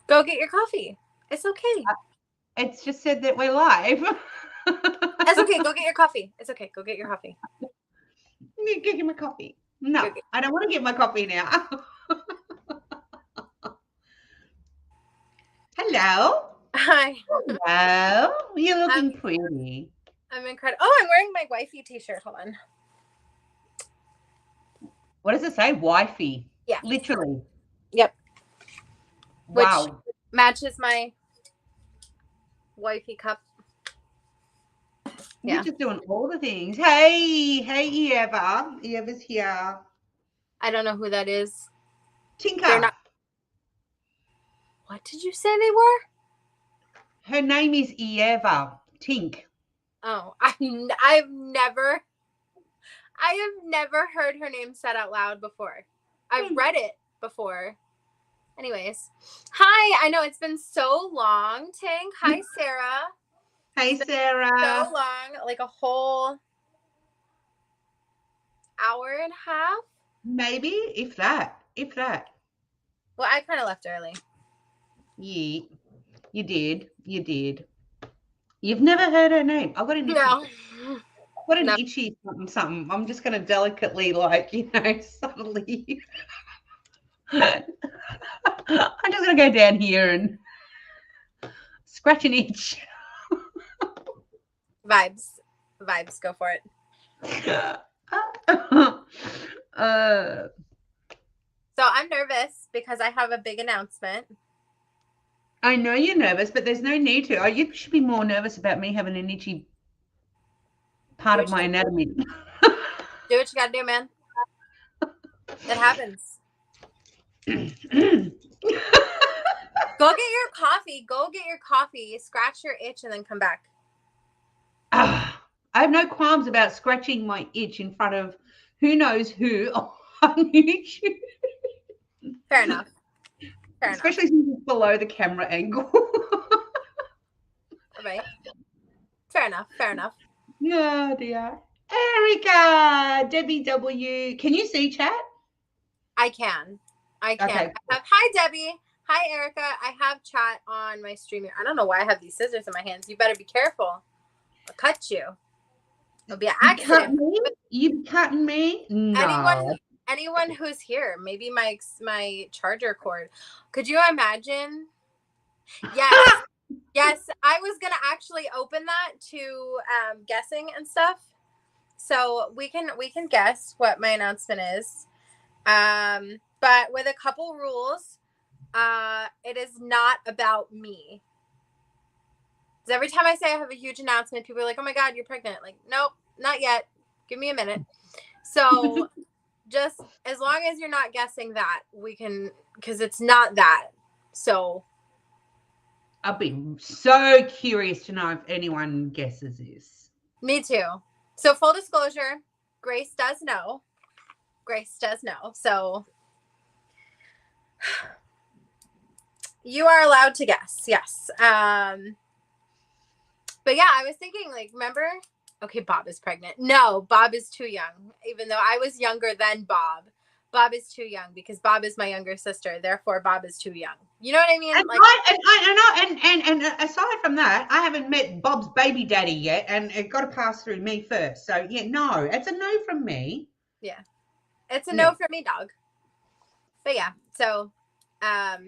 Go get your coffee. It's okay. It's just said that we're live. It's okay. Go get your coffee. It's okay. Go get your coffee. Get my coffee. No, I don't want to get my coffee now. Hello. Hi. Hello. You're looking pretty. I'm incredible. Oh, I'm wearing my wifey t-shirt. Hold on. What does it say? Wifey. Yeah. Literally. Yep. Wow. Which matches my wifey cup. You're just doing all the things. Hey, Eva. Eva's here. I don't know who that is. Tinker. They're not. What did you say they were? Her name is Eva. Tink. Oh, I have never heard her name said out loud before. I've read it before. Anyways, hi. I know it's been so long, Tink. Hi, Sarah. Hey, Sarah. So long, like a whole hour and a half. Maybe, if that. Well, I kind of left early. Yeah, you did. You've never heard her name. I've got an itchy. No. What an itchy something. I'm just going to delicately, subtly. I'm just going to go down here and scratch an itch. Vibes. Go for it. So I'm nervous because I have a big announcement. I know you're nervous, but there's no need to. You should be more nervous about me having an itchy part of my anatomy. Do what you gotta do, man. It happens. Go get your coffee, scratch your itch, and then come back. I have no qualms about scratching my itch in front of who knows who on YouTube. Fair enough. Especially since it's below the camera angle. Right. Fair enough. Yeah, dear. Erica, Debbie W. Can you see chat? I can. Okay. Hi, Debbie. Hi, Erica. I have chat on my streamer. I don't know why I have these scissors in my hands. You better be careful. I'll cut you. It'll be an accident. You cutting me? No. Anyone who's here, maybe my charger cord. Could you imagine? Yes. Yes, I was gonna actually open that to guessing and stuff. So we can guess what my announcement is. But with a couple rules. It is not about me. Because every time I say I have a huge announcement, people are like, "Oh my God, you're pregnant!" Like, nope, not yet. Give me a minute. So. Just as long as you're not guessing that, we can, because it's not that. So I'll be so curious to know if anyone guesses this. Me too. So full disclosure, Grace does know. So you are allowed to guess. Yes. But yeah, I was thinking, like, remember? Okay, Bob is pregnant. No, Bob is too young. Even though I was younger than Bob. Bob is too young because Bob is my younger sister. Therefore, Bob is too young. You know what I mean? And and aside from that, I haven't met Bob's baby daddy yet, and it got to pass through me first. So yeah, no, it's a no from me. Yeah, it's a no from me, dog. But yeah, so I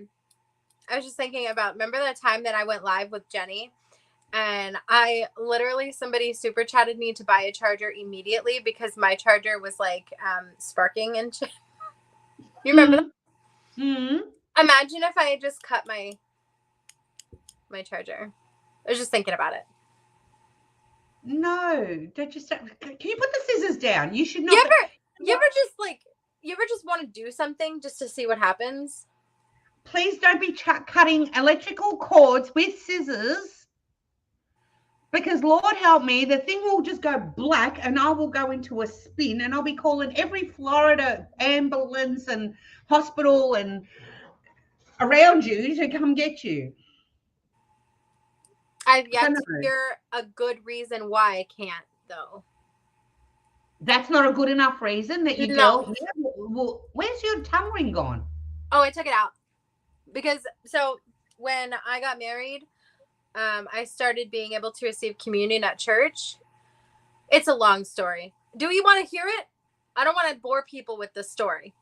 was just thinking about, remember that time that I went live with Jenny? And somebody super chatted me to buy a charger immediately because my charger was like sparking and shit. You remember that? Mm-hmm. Imagine if I had just cut my charger. I was just thinking about it. No, don't just. Can you put the scissors down? You should not. You ever just want to do something just to see what happens? Please don't be cutting electrical cords with scissors. Because Lord help me, the thing will just go black and I will go into a spin and I'll be calling every Florida ambulance and hospital and around you to come get you. I've yet to hear a good reason why I can't, though. That's not a good enough reason that you don't. Well, where's your tongue ring gone? Oh, I took it out. Because, so when I got married, I started being able to receive communion at church. It's a long story. Do you want to hear it? I don't want to bore people with the story.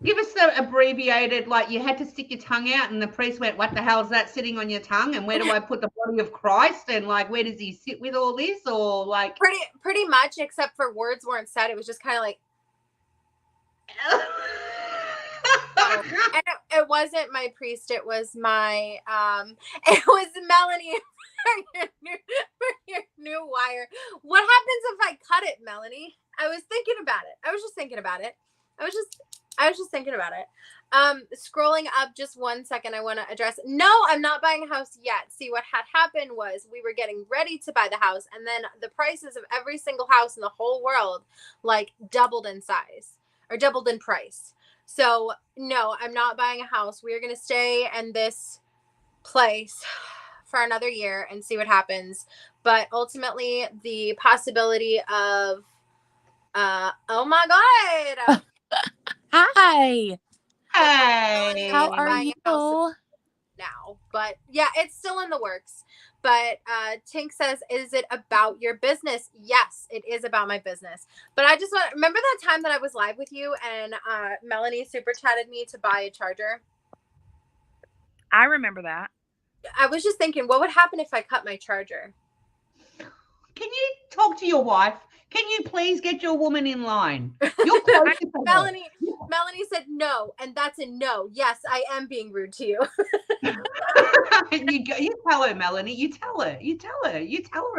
Give us the abbreviated, like you had to stick your tongue out and the priest went, what the hell is that sitting on your tongue? And where do I put the body of Christ? And like, where does he sit with all this? Or like. Pretty much, except for words weren't said. It was just kind of like. And it wasn't my priest. It was my, it was Melanie for your new wire. What happens if I cut it, Melanie? I was thinking about it. I was just thinking about it. Scrolling up just 1 second, I want to address. No, I'm not buying a house yet. See, what had happened was we were getting ready to buy the house, and then the prices of every single house in the whole world like doubled in size or doubled in price. So no, I'm not buying a house. We're going to stay in this place for another year and see what happens. But ultimately the possibility of, oh my God. Hi. Hey. How are you? Now, but yeah, it's still in the works. But Tink says, is it about your business? Yes, it is about my business. But I just want, remember that time that I was live with you and Melanie super chatted me to buy a charger? I remember that. I was just thinking, what would happen if I cut my charger? Can you talk to your wife? Can you please get your woman in line? You're close to Melanie said no, and that's a no. Yes, I am being rude to you. You tell her, Melanie. You tell her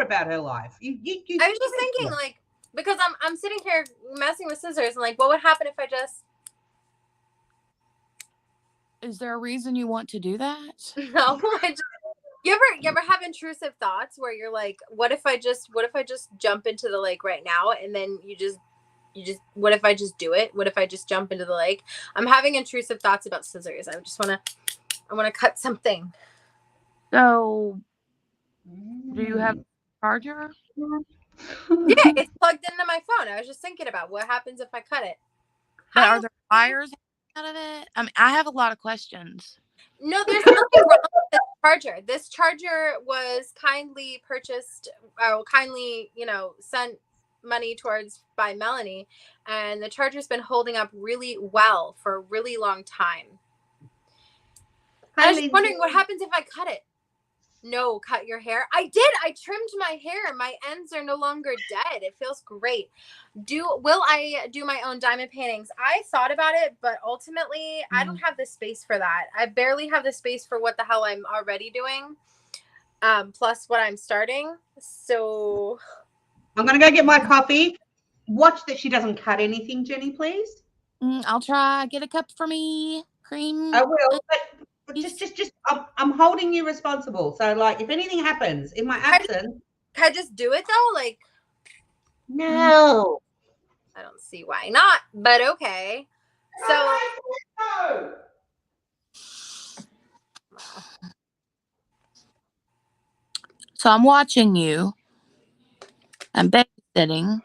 about her life. You I was just thinking, like, because I'm sitting here messing with scissors, and like, what would happen if I just? Is there a reason you want to do that? No, you ever have intrusive thoughts where you're like, what if I just jump into the lake right now, and then you just what if I just do it? What if I just jump into the lake? I'm having intrusive thoughts about scissors. I want to cut something. So, do you have a charger? Yeah, it's plugged into my phone. I was just thinking about what happens if I cut it. But are there wires out of it? I mean, I have a lot of questions. No, there's nothing wrong with this charger. This charger was kindly purchased, kindly, sent money towards by Melanie, and the charger's been holding up really well for a really long time. I was just wondering what happens if I cut it. No, cut your hair. I did. I trimmed my hair. My ends are no longer dead. It feels great. Will I do my own diamond paintings? I thought about it, but ultimately I don't have the space for that. I barely have the space for what the hell I'm already doing. Plus what I'm starting. So I'm going to go get my coffee. Watch that she doesn't cut anything, Jenny, please. I'll try. Get a cup for me. Cream. I will. But just I'm holding you responsible. So like if anything happens in my absence. Can I just do it though? Like, no. I don't see why not, but okay. So I'm watching you. I'm babysitting.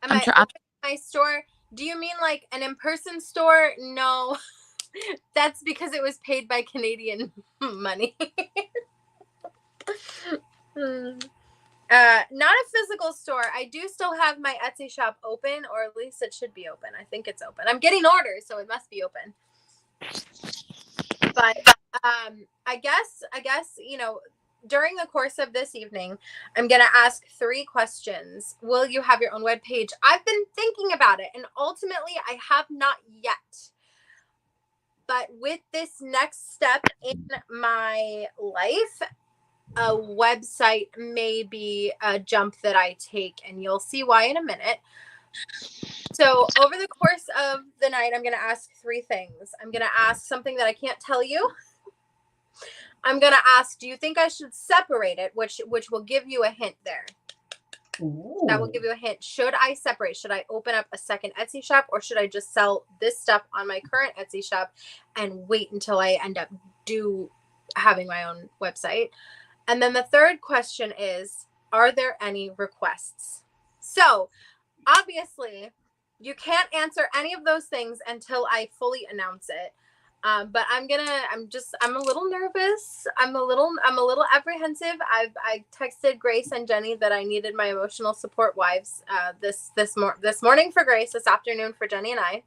Am I opening my store? Do you mean like an in-person store? No, that's because it was paid by Canadian money. Not a physical store. I do still have my Etsy shop open, or at least it should be open. I think it's open. I'm getting orders, so it must be open. But I guess during the course of this evening, I'm going to ask 3 questions. Will you have your own web page? I've been thinking about it, and ultimately I have not yet. But with this next step in my life, a website may be a jump that I take, and you'll see why in a minute. So over the course of the night, I'm going to ask 3 things. I'm going to ask something that I can't tell you. I'm going to ask, do you think I should separate it? Which will give you a hint there. Ooh. That will give you a hint. Should I separate? Should I open up a second Etsy shop, or should I just sell this stuff on my current Etsy shop and wait until I end up having my own website? And then the third question is, are there any requests? So obviously You can't answer any of those things until I fully announce it. But I'm a little nervous. I'm a little apprehensive. I texted Grace and Jenny that I needed my emotional support wives this morning for Grace, this afternoon for Jenny and I.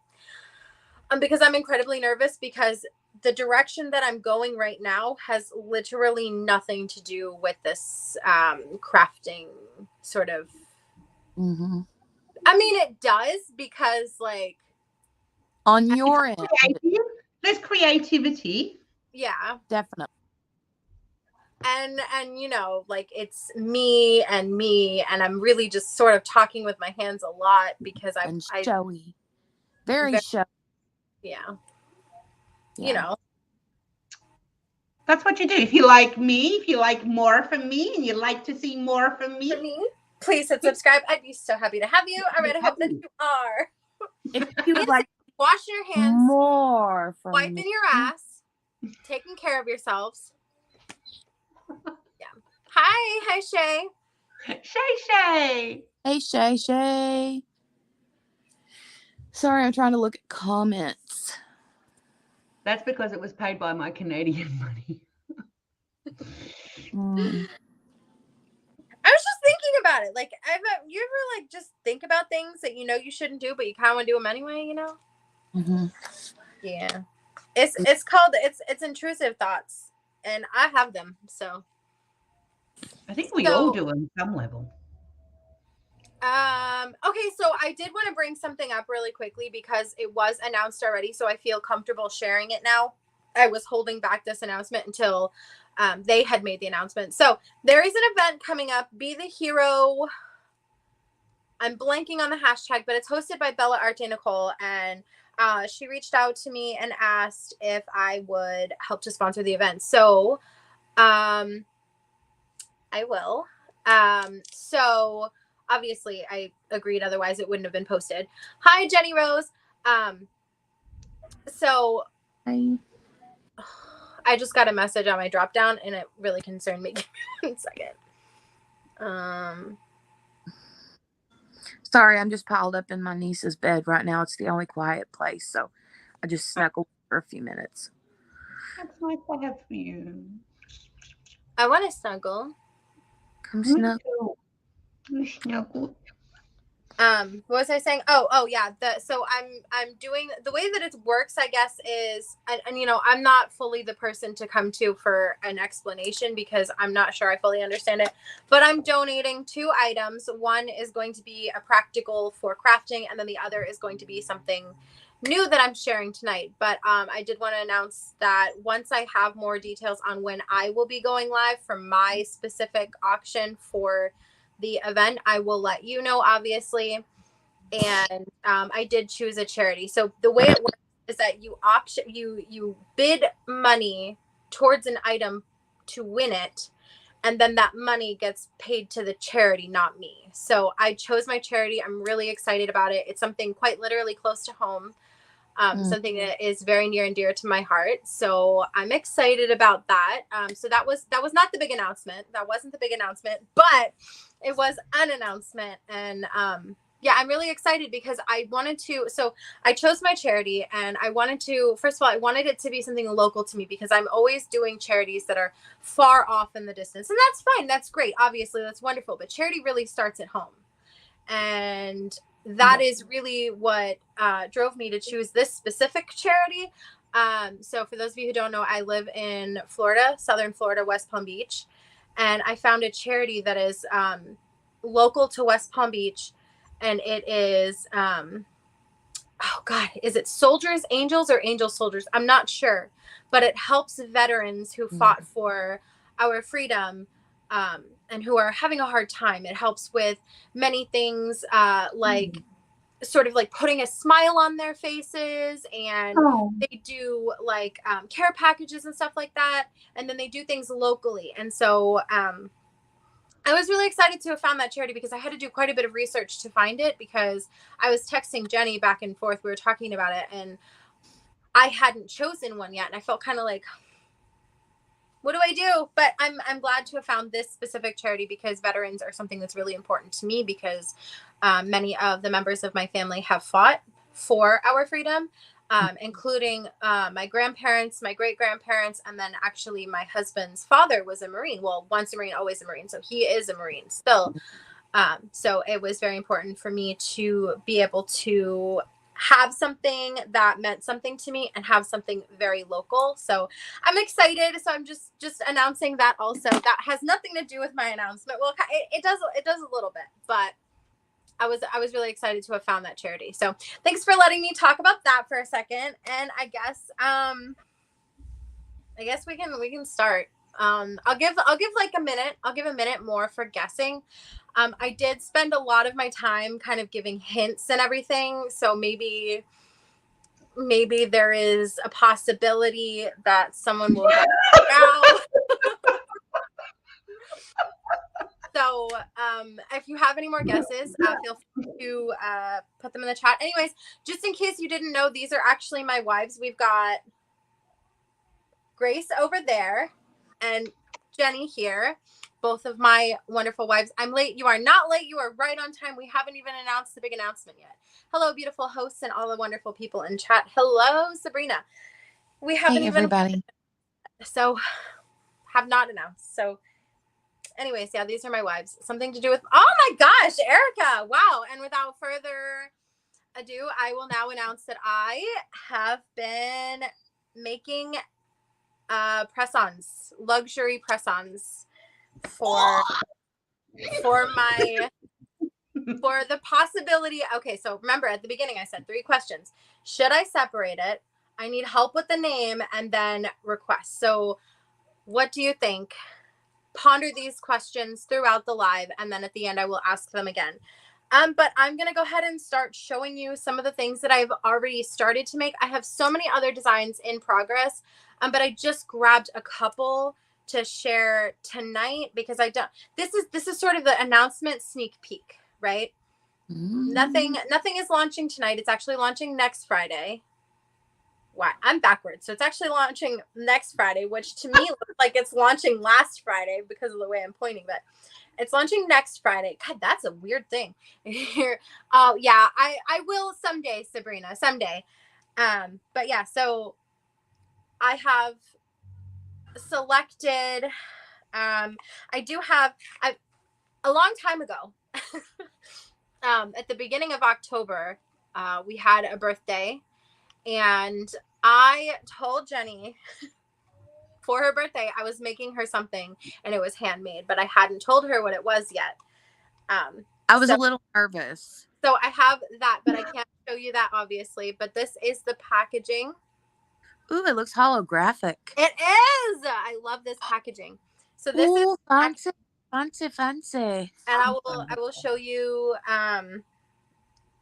Because I'm incredibly nervous because the direction that I'm going right now has literally nothing to do with this crafting sort of. Mm-hmm. I mean, it does, because like on your end, there's creativity. Yeah, definitely. And you know, like it's me, and I'm really just sort of talking with my hands a lot because I'm showy, very showy. Yeah. You know, that's what you do. If you like me, if you like more from me, and you like to see more from me, please hit subscribe. I'd be so happy to have you. I really hope that you are. If you would like wash your hands, more from wiping your ass, taking care of yourselves. Yeah. Hi Shay. Shay. Hey Shay. Sorry, I'm trying to look at comments. That's because it was paid by my Canadian money. I was just thinking about it. Like, you ever like just think about things that you know you shouldn't do, but you kind of want to do them anyway, you know? Mm-hmm. Yeah. It's called it's intrusive thoughts, and I have them. So I think we all do on some level. Okay, so I did want to bring something up really quickly because it was announced already, so I feel comfortable sharing it now. I was holding back this announcement until they had made the announcement. So there is an event coming up, Be the Hero. I'm blanking on the hashtag, but it's hosted by Bella Arte Nicole, and she reached out to me and asked if I would help to sponsor the event. So I will. So obviously I agreed, otherwise it wouldn't have been posted. Hi, Jenny Rose. So Hi. I just got a message on my drop down and it really concerned me. Give me 1 second. Sorry, I'm just piled up in my niece's bed right now. It's the only quiet place, so I just snuggled for a few minutes. That's nice to have for you. I want to snuggle. Come snuggle. Snuggle. What was I saying? Oh yeah. So I'm doing the way that it works, I guess, is, and you know, I'm not fully the person to come to for an explanation because I'm not sure I fully understand it, but I'm donating 2 items. One is going to be a practical for crafting, and then the other is going to be something new that I'm sharing tonight. But I did want to announce that once I have more details on when I will be going live for my specific auction for the event, I will let you know, obviously. And I did choose a charity. So the way it works is that you bid money towards an item to win it, and then that money gets paid to the charity, not me. So I chose my charity. I'm really excited about it. It's something quite literally close to home. Something that is very near and dear to my heart. So I'm excited about that. So that was not the big announcement. That wasn't the big announcement, but it was an announcement. And yeah, I'm really excited because I wanted to, so I chose my charity, and I wanted to, first of all, I wanted it to be something local to me because I'm always doing charities that are far off in the distance. And that's fine. That's great. Obviously, that's wonderful. But charity really starts at home. And that is really what drove me to choose this specific charity. So for those of you who don't know, I live in Florida, Southern Florida, West Palm Beach. And I found a charity that is local to West Palm Beach. And it is, oh God, is it Soldiers Angels or Angel Soldiers? I'm not sure. But it helps veterans who fought for our freedom and who are having a hard time. It helps with many things like sort of like putting a smile on their faces, and they do like care packages and stuff like that. And then they do things locally. And so I was really excited to have found that charity because I had to do quite a bit of research to find it, because I was texting Jenny back and forth. We were talking about it, and I hadn't chosen one yet. And I felt kind of like, what do I do? But I'm glad to have found this specific charity because veterans are something that's really important to me because many of the members of my family have fought for our freedom, including my grandparents, my great-grandparents, and then actually my husband's father was a Marine. Well, once a Marine, always a Marine. So he is a Marine still. So it was very important for me to be able to have something that meant something to me and have something very local. So I'm excited. So I'm just announcing that also. That has nothing to do with my announcement. Well, it does a little bit, but I was really excited to have found that charity. So thanks for letting me talk about that for a second. And I guess we can start. I'll give like a minute. I'll give a minute more for guessing. I did spend a lot of my time kind of giving hints and everything. So maybe there is a possibility that someone will get out. So if you have any more guesses, feel free to put them in the chat. Anyways, just in case you didn't know, these are actually my wives. We've got Grace over there and Jenny here, both of my wonderful wives. I'm late. You are not late. You are right on time. We haven't even announced the big announcement yet. Hello, beautiful hosts and all the wonderful people in chat. Hello, Sabrina. We haven't everybody. So have not announced. So anyways, yeah, these are my wives. Something to do with, oh my gosh, Erica. Wow. And without further ado, I will now announce that I have been making press-ons, luxury press-ons for the possibility. Okay, so remember at the beginning I said 3 questions. Should I separate it? I need help with the name, and then requests. So what do you think? Ponder these questions throughout the live, and then at the end I will ask them again. But I'm going to go ahead and start showing you some of the things that I've already started to make. I have so many other designs in progress, but I just grabbed a couple to share tonight because this is sort of the announcement sneak peek, right? Nothing is launching tonight. It's actually launching next Friday. Wow, I'm backwards. So it's actually launching next Friday, which to me looks like it's launching last Friday because of the way I'm pointing, but it's launching next Friday. God, that's a weird thing. Oh yeah, I will someday, Sabrina, someday. But yeah, so I have selected, I do have, a long time ago, at the beginning of October, we had a birthday, and I told Jenny for her birthday, I was making her something, and it was handmade, but I hadn't told her what it was yet. I was a little nervous. So I have that, but I can't show you that, obviously. But this is the packaging. Ooh, it looks holographic. It is. I love this packaging. So this is fancy. And I will show you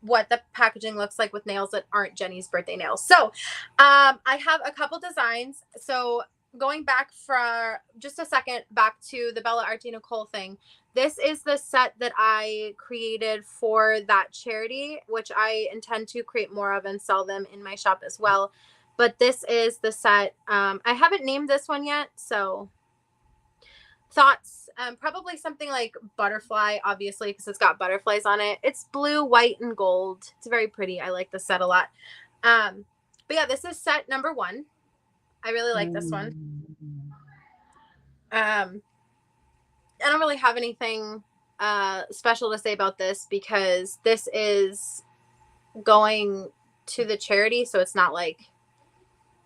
what the packaging looks like with nails that aren't Jenny's birthday nails. So I have a couple designs. So going back for just a second, back to the Bella Artie Nicole thing. This is the set that I created for that charity, which I intend to create more of and sell them in my shop as well. But this is the set. I haven't named this one yet, so thoughts. Probably something like butterfly, obviously, because it's got butterflies on it. It's blue, white, and gold. It's very pretty. I like the set a lot. But yeah, this is set number 1. I really like this one. I don't really have anything special to say about this because this is going to the charity, so it's not like,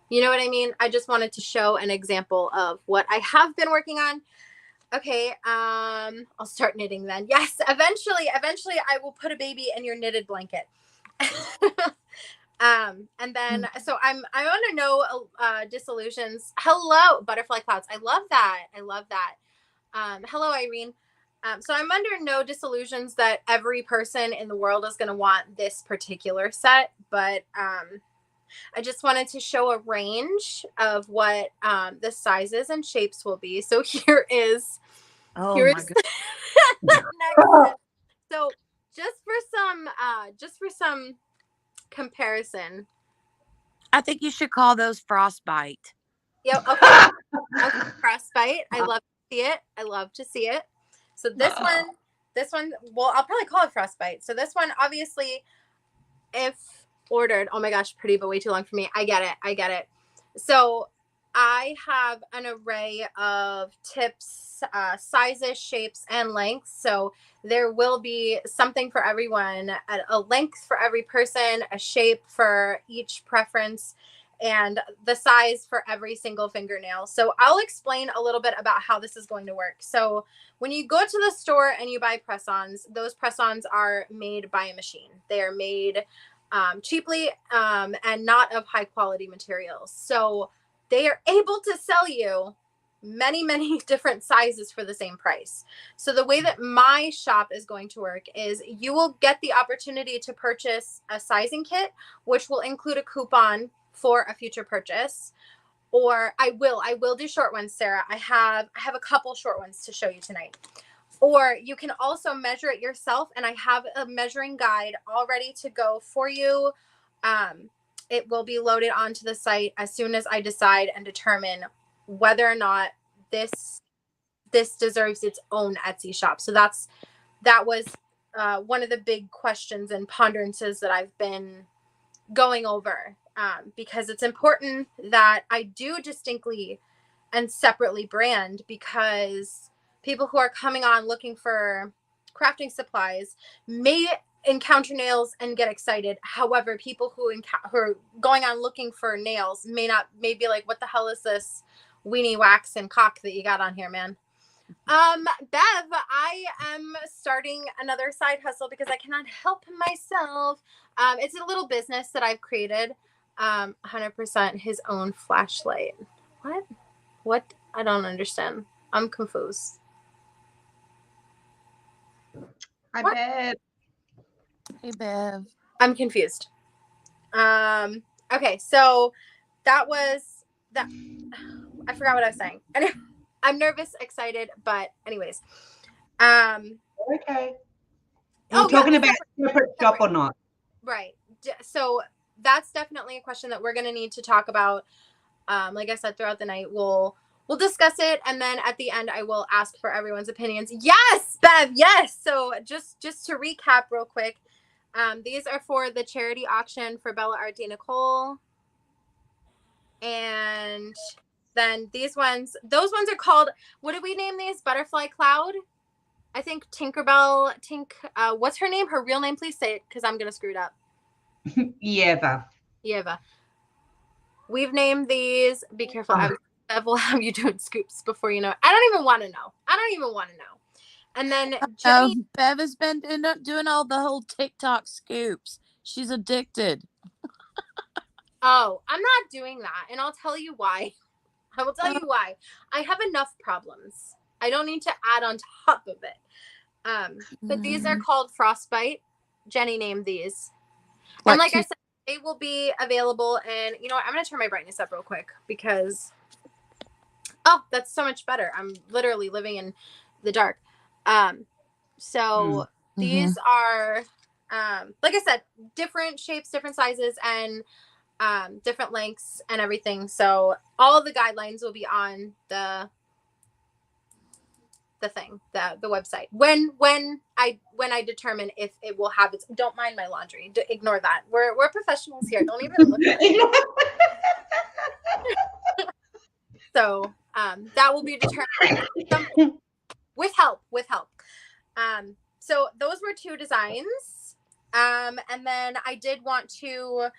you know what I mean? I just wanted to show an example of what I have been working on. Okay, I'll start knitting then. Yes, eventually I will put a baby in your knitted blanket. And then, so I'm under no disillusions. Hello, butterfly clouds. I love that. Hello, Irene. So I'm under no disillusions that every person in the world is going to want this particular set, but I just wanted to show a range of what the sizes and shapes will be. So here is, here's the next set. So just for some comparison, I think you should call those frostbite. Yep. Okay. Frostbite. I love to see it. I love to see it. So this one, well, I'll probably call it Frostbite. So this one, obviously, if ordered, oh my gosh, pretty, but way too long for me. I get it. So I have an array of tips, sizes, shapes, and lengths. So there will be something for everyone, a length for every person, a shape for each preference, and the size for every single fingernail. So I'll explain a little bit about how this is going to work. So when you go to the store and you buy press-ons, those press-ons are made by a machine. They are made cheaply and not of high quality materials. So they are able to sell you many different sizes for the same price. So the way that my shop is going to work is you will get the opportunity to purchase a sizing kit, which will include a coupon for a future purchase. Or I will do short ones, Sarah. I have a couple short ones to show you tonight. Or you can also measure it yourself, and I have a measuring guide all ready to go for you. It will be loaded onto the site as soon as I decide and determine whether or not this deserves its own Etsy shop. So that was one of the big questions and ponderances that I've been going over, because it's important that I do distinctly and separately brand, because people who are coming on looking for crafting supplies may encounter nails and get excited. However, people who are going on looking for nails may be like, what the hell is this weenie wax and cock that you got on here, man? Bev, I am starting another side hustle because I cannot help myself. It's a little business that I've created. 100% his own flashlight. What? I don't understand. I'm confused. Hi, Bev. Hey, Bev. I'm confused. Okay, so that was that. I forgot what I was saying. And I'm nervous, excited, but anyways. Okay. You're talking about separate shop or not? Right. So that's definitely a question that we're going to need to talk about. Like I said, throughout the night, we'll discuss it, and then at the end, I will ask for everyone's opinions. Yes, Bev. Yes. So just to recap real quick, these are for the charity auction for Bella Art Nicole, and then those ones are called, what did we name these? Butterfly Cloud. I think Tinkerbell. What's her name? Her real name, please say it, because I'm gonna screw it up. Yeva. We've named these. Be careful. Bev will have you doing scoops before you know it. I don't even want to know. And then Jenny. Bev has been doing all the whole TikTok scoops. She's addicted. Oh, I'm not doing that, and I'll tell you why. I will tell you why. I have enough problems. I don't need to add on top of it. But these are called Frostbite. Jenny named these. And like I said, they will be available. And you know what? I'm going to turn my brightness up real quick because, oh, that's so much better. I'm literally living in the dark. So these are, like I said, different shapes, different sizes, and different lengths and everything. So all of the guidelines will be on the thing, the website, when I determine if it will have its. Don't mind my laundry, ignore that. We're professionals here. Don't even look at it. So that will be determined with help. So those were two designs, and then I did want to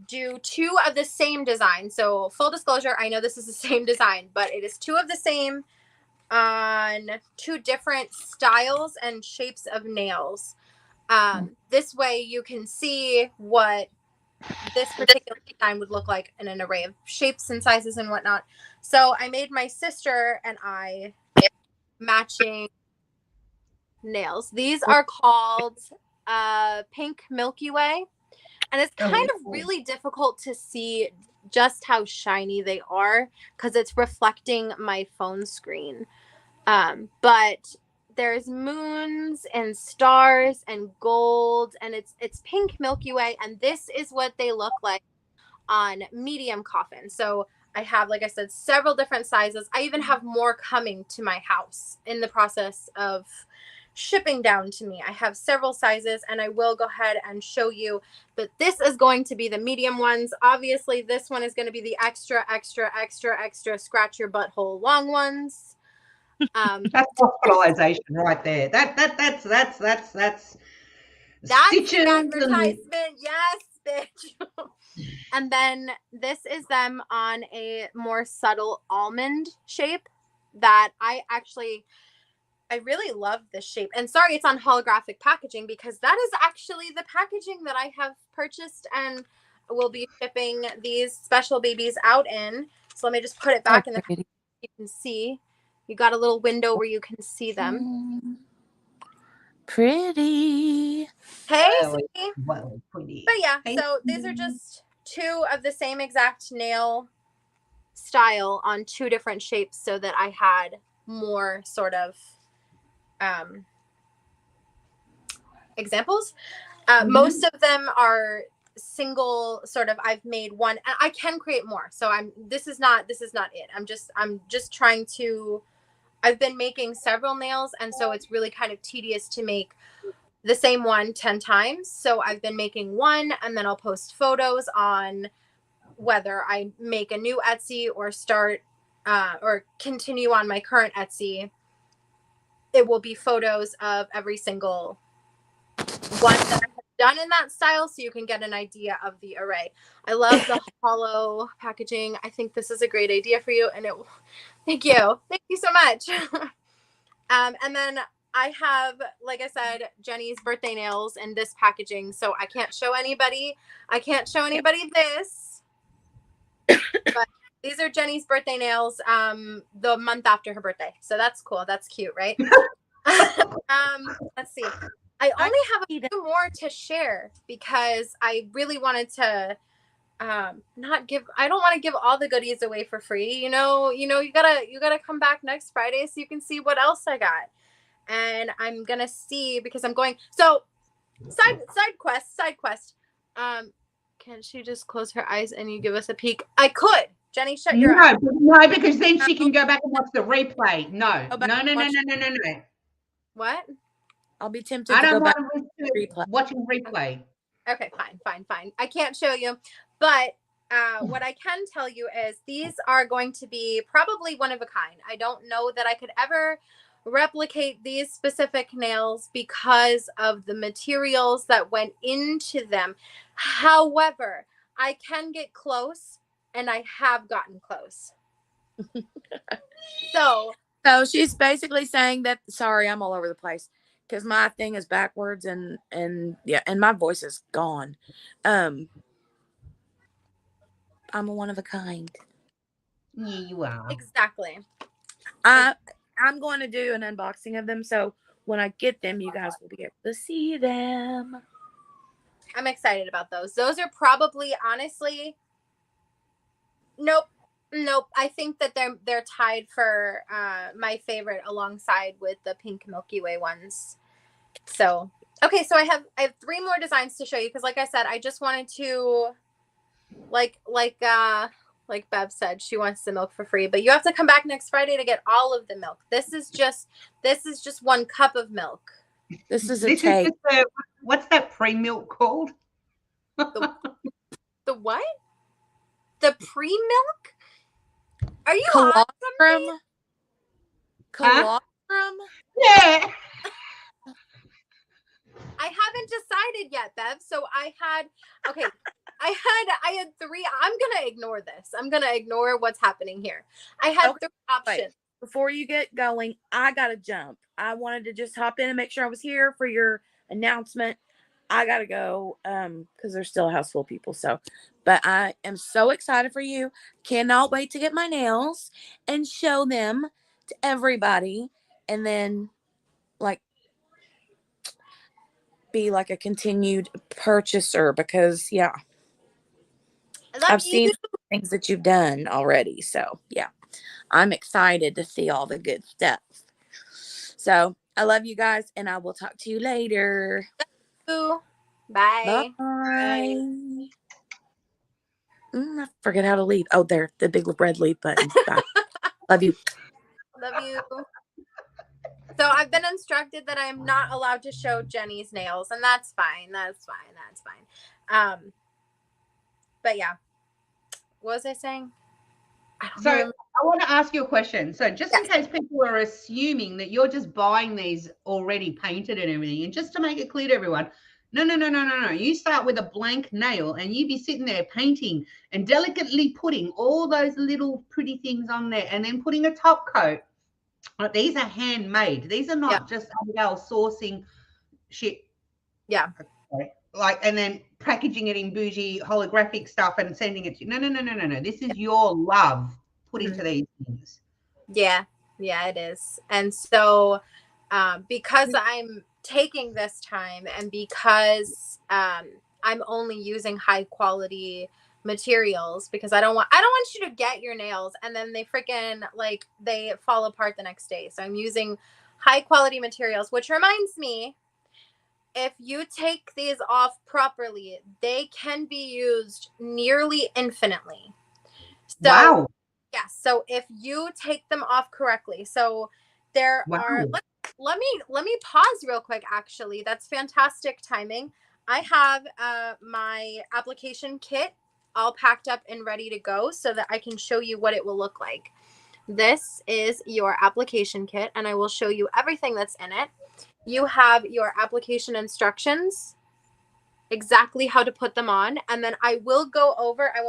do two of the same design. So full disclosure, I know this is the same design, but it is two of the same on two different styles and shapes of nails. This way you can see what this particular design would look like in an array of shapes and sizes and whatnot. So I made my sister and I matching nails. These are called Pink Milky Way, and it's kind of really difficult to see just how shiny they are because it's reflecting my phone screen. But there's moons and stars and gold, and it's Pink Milky Way, and this is what they look like on medium coffin. So I have, like I said, several different sizes. I even have more coming to my house in the process of shipping down to me. I have several sizes, and I will go ahead and show you that this is going to be the medium ones. Obviously, this one is going to be the extra scratch your butthole long ones. That's hospitalization right there. That's stitches the advertisement. Yes, bitch. And then this is them on a more subtle almond shape that I really love this shape. And sorry, it's on holographic packaging, because that is actually the packaging that I have purchased and will be shipping these special babies out in. So let me just put it back in the package. You can see. You got a little window where you can see them. Pretty. Hey, well, pretty. But yeah, so these are just two of the same exact nail style on two different shapes, so that I had more sort of examples. Most of them are single sort of. I've made one, and I can create more. So this is not it. I'm just trying to. I've been making several nails, and so it's really kind of tedious to make the same one 10 times. So I've been making one, and then I'll post photos on whether I make a new Etsy or start or continue on my current Etsy. It will be photos of every single one that I have done in that style, so you can get an idea of the array. I love the hollow packaging. I think this is a great idea for you, and thank you so much. And then I have, like I said, Jenny's birthday nails in this packaging, so I can't show anybody this, but these are Jenny's birthday nails the month after her birthday, so that's cool. That's cute, right? Let's see. I only have a few more to share, because I really wanted to I don't want to give all the goodies away for free. You gotta come back next Friday so you can see what else I got. And I'm gonna see, because I'm going, so side quest. Can she just close her eyes and you give us a peek? I could. Jenny, shut your eyes. No, because then she can go back and watch the replay. No. What? I'll be tempted to go back to watching replay. Okay, fine. I can't show you, but what I can tell you is these are going to be probably one of a kind. I don't know that I could ever replicate these specific nails because of the materials that went into them. However, I can get close, and I have gotten close. So she's basically saying that, sorry, I'm all over the place because my thing is backwards and my voice is gone. I'm a one of a kind. Yeah, you are. Exactly. I'm going to do an unboxing of them, so when I get them, you guys will be able to see them. I'm excited about those. Those are probably, honestly, nope. I think that they're tied for my favorite, alongside with the pink Milky Way ones. So okay, so I have 3 more designs to show you, because like I said, I just wanted to like Bev said, she wants the milk for free, but you have to come back next Friday to get all of the milk. This is just 1 cup of milk. This is a what's that pre-milk called? The what? The pre-milk? Are you colostrum? Colostrum? Yeah. I haven't decided yet, Bev. So I had 3. I'm gonna ignore this. I'm gonna ignore what's happening here. I had 3 options. Wait. Before you get going, I gotta jump. I wanted to just hop in and make sure I was here for your announcement. I gotta go because there's still a house full of people. So, but I am so excited for you. Cannot wait to get my nails and show them to everybody, and then be like a continued purchaser, because I've seen things that you've done already. So yeah, I'm excited to see all the good stuff. So I love you guys, and I will talk to you later. Bye. Bye. I forget how to leave. Oh, there, the big red leave button. Bye. Love you. Love you. So I've been instructed that I'm not allowed to show Jenny's nails, and that's fine. That's fine. That's fine. But yeah, what was I saying? So I want to ask you a question. So just in Yes. case people are assuming that you're just buying these already painted and everything, and just to make it clear to everyone, no. You start with a blank nail and you be sitting there painting and delicately putting all those little pretty things on there and then putting a top coat. These are handmade. These are not just Abigail sourcing shit. Yeah. Like, and then packaging it in bougie holographic stuff and sending it to you. No. This is your love put into these things. Yeah, it is. And so because I'm taking this time and because I'm only using high quality materials, because I don't want you to get your nails and then they freaking like they fall apart the next day. So I'm using high quality materials, which reminds me, if you take these off properly, they can be used nearly infinitely. So, wow. yes. So if you take them off correctly, so there are. Let me pause real quick. Actually, that's fantastic timing. I have my application kit all packed up and ready to go, so that I can show you what it will look like. This is your application kit, and I will show you everything that's in it. You have your application instructions, exactly how to put them on. And then I will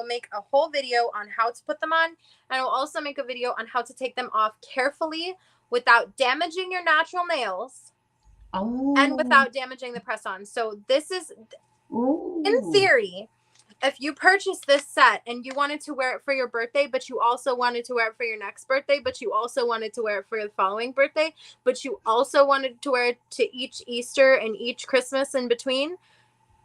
make a whole video on how to put them on. And I will also make a video on how to take them off carefully without damaging your natural nails and without damaging the press-on. So this is, in theory, if you purchase this set and you wanted to wear it for your birthday, but you also wanted to wear it for your next birthday, but you also wanted to wear it for the following birthday, but you also wanted to wear it to each Easter and each Christmas in between,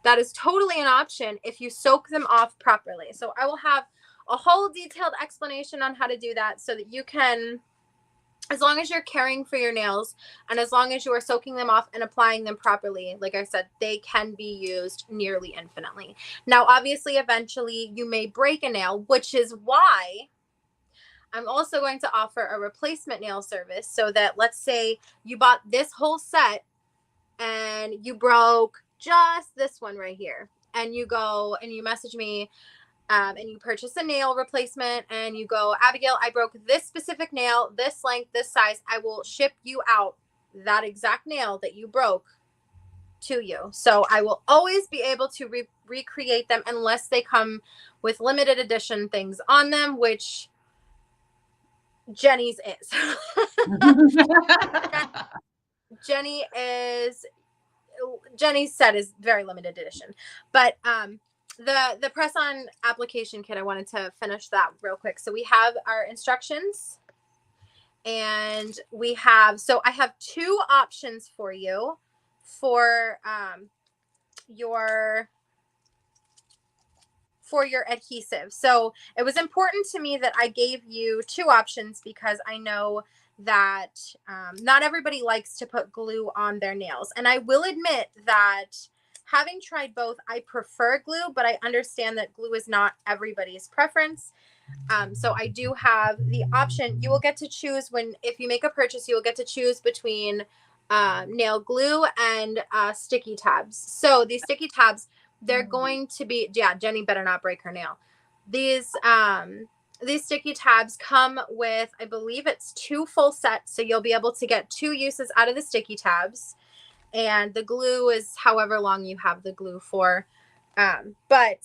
that is totally an option if you soak them off properly. So I will have a whole detailed explanation on how to do that so that you can, as long as you're caring for your nails and as long as you are soaking them off and applying them properly, like I said, they can be used nearly infinitely. Now, obviously, eventually you may break a nail, which is why I'm also going to offer a replacement nail service, so that, let's say you bought this whole set and you broke just this one right here, and you go and you message me and you purchase a nail replacement and you go, Abigail, I broke this specific nail, this length, this size. I will ship you out that exact nail that you broke to you. So I will always be able to recreate them unless they come with limited edition things on them, which Jenny's is. Jenny's set is very limited edition. But the press-on application kit, I wanted to finish that real quick. So we have our instructions, and I have two options for you for your adhesive. So it was important to me that I gave you two options because I know that not everybody likes to put glue on their nails. And I will admit that having tried both, I prefer glue, but I understand that glue is not everybody's preference. So I do have the option. You will get to choose if you make a purchase, you will get to choose between nail glue and sticky tabs. So these sticky tabs, they're going to be, Jenny better not break her nail. These sticky tabs come with, I believe it's 2 full sets. So you'll be able to get 2 uses out of the sticky tabs. And the glue is however long you have the glue for. But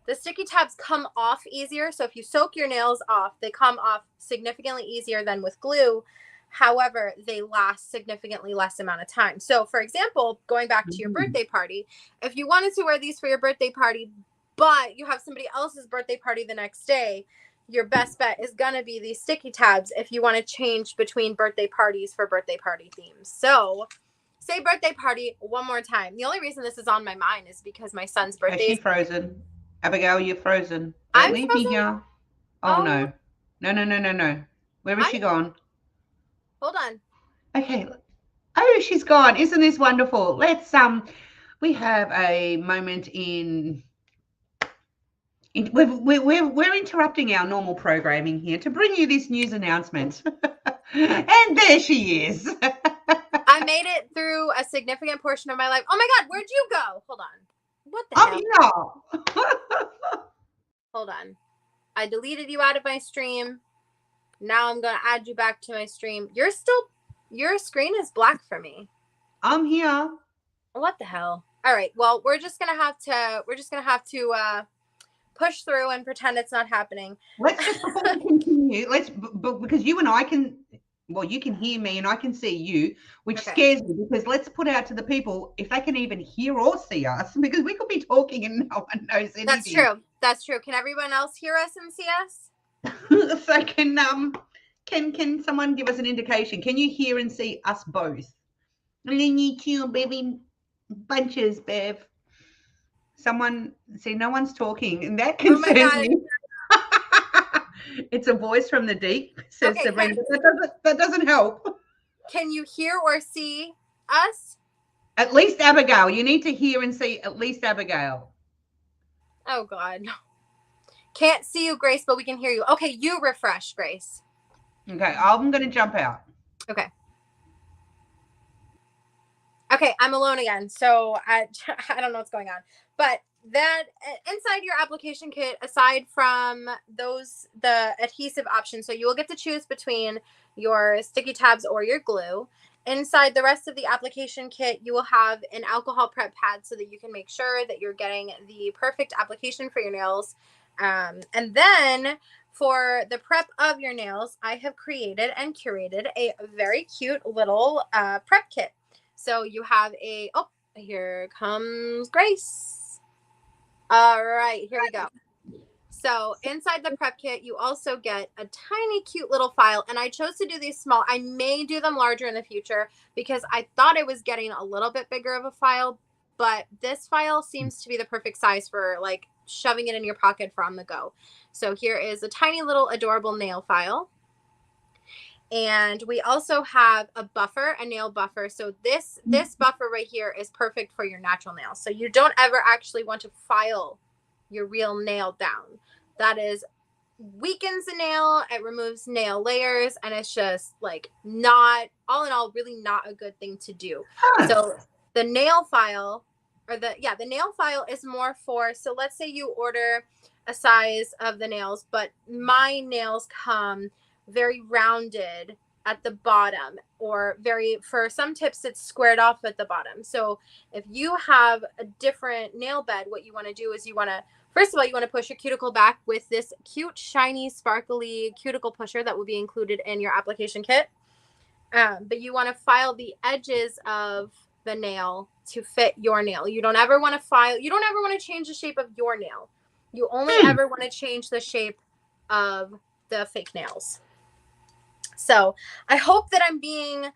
the sticky tabs come off easier. So if you soak your nails off, they come off significantly easier than with glue. However, they last significantly less amount of time. So for example, going back to your birthday party, if you wanted to wear these for your birthday party, but you have somebody else's birthday party the next day, your best bet is going to be these sticky tabs if you want to change between birthday parties for birthday party themes. So say birthday party one more time. The only reason this is on my mind is because my son's birthday. Is she frozen? Abigail, you're frozen. Don't leave me here. Oh, no. No. Where is she gone? Hold on. Okay. Oh, she's gone. Isn't this wonderful? Let's we have a moment in We're interrupting our normal programming here to bring you this news announcement. And there she is. I made it through a significant portion of my life. Oh my God, where'd you go? Hold on. What the hell? Here. Hold on. I deleted you out of my stream. Now I'm going to add you back to my stream. Your screen is black for me. I'm here. What the hell? All right. Well, we're just going to have to push through and pretend it's not happening. Let's just before we continue, because you and I can, well, you can hear me and I can see you, which scares me, because let's put out to the people if they can even hear or see us, because we could be talking and no one knows anything. That's true. That's true. Can everyone else hear us and see us? So can someone give us an indication? Can you hear and see us both? You two baby bunches, Bev. Someone, see, no one's talking, and that concerns me. It's a voice from the deep, says Sabrina. That doesn't help. Can you hear or see us? At least Abigail. You need to hear and see at least Abigail. Oh, God. Can't see you, Grace, but we can hear you. Okay, you refresh, Grace. Okay, I'm going to jump out. Okay. Okay, I'm alone again, so I don't know what's going on. But that inside your application kit, aside from the adhesive options, so you will get to choose between your sticky tabs or your glue. Inside the rest of the application kit, you will have an alcohol prep pad so that you can make sure that you're getting the perfect application for your nails. And then for the prep of your nails, I have created and curated a very cute little prep kit. So you have oh, here comes Grace. All right, here we go. So inside the prep kit, you also get a tiny, cute little file. And I chose to do these small. I may do them larger in the future because I thought I was getting a little bit bigger of a file. But this file seems to be the perfect size for like shoving it in your pocket for on the go. So here is a tiny little adorable nail file. And we also have a buffer, a nail buffer. So this buffer right here is perfect for your natural nails. So you don't ever actually want to file your real nail down. That is weakens the nail, it removes nail layers, and it's just like not, all in all, really not a good thing to do. So the nail file, or the nail file is more for, so let's say you order a size of the nails, but my nails come very rounded at the bottom, or for some tips it's squared off at the bottom. So if you have a different nail bed, what you want to do is first of all, you want to push your cuticle back with this cute, shiny, sparkly cuticle pusher that will be included in your application kit. But you want to file the edges of the nail to fit your nail. You don't ever want to change the shape of your nail. You only ever want to change the shape of the fake nails. So I hope that I'm being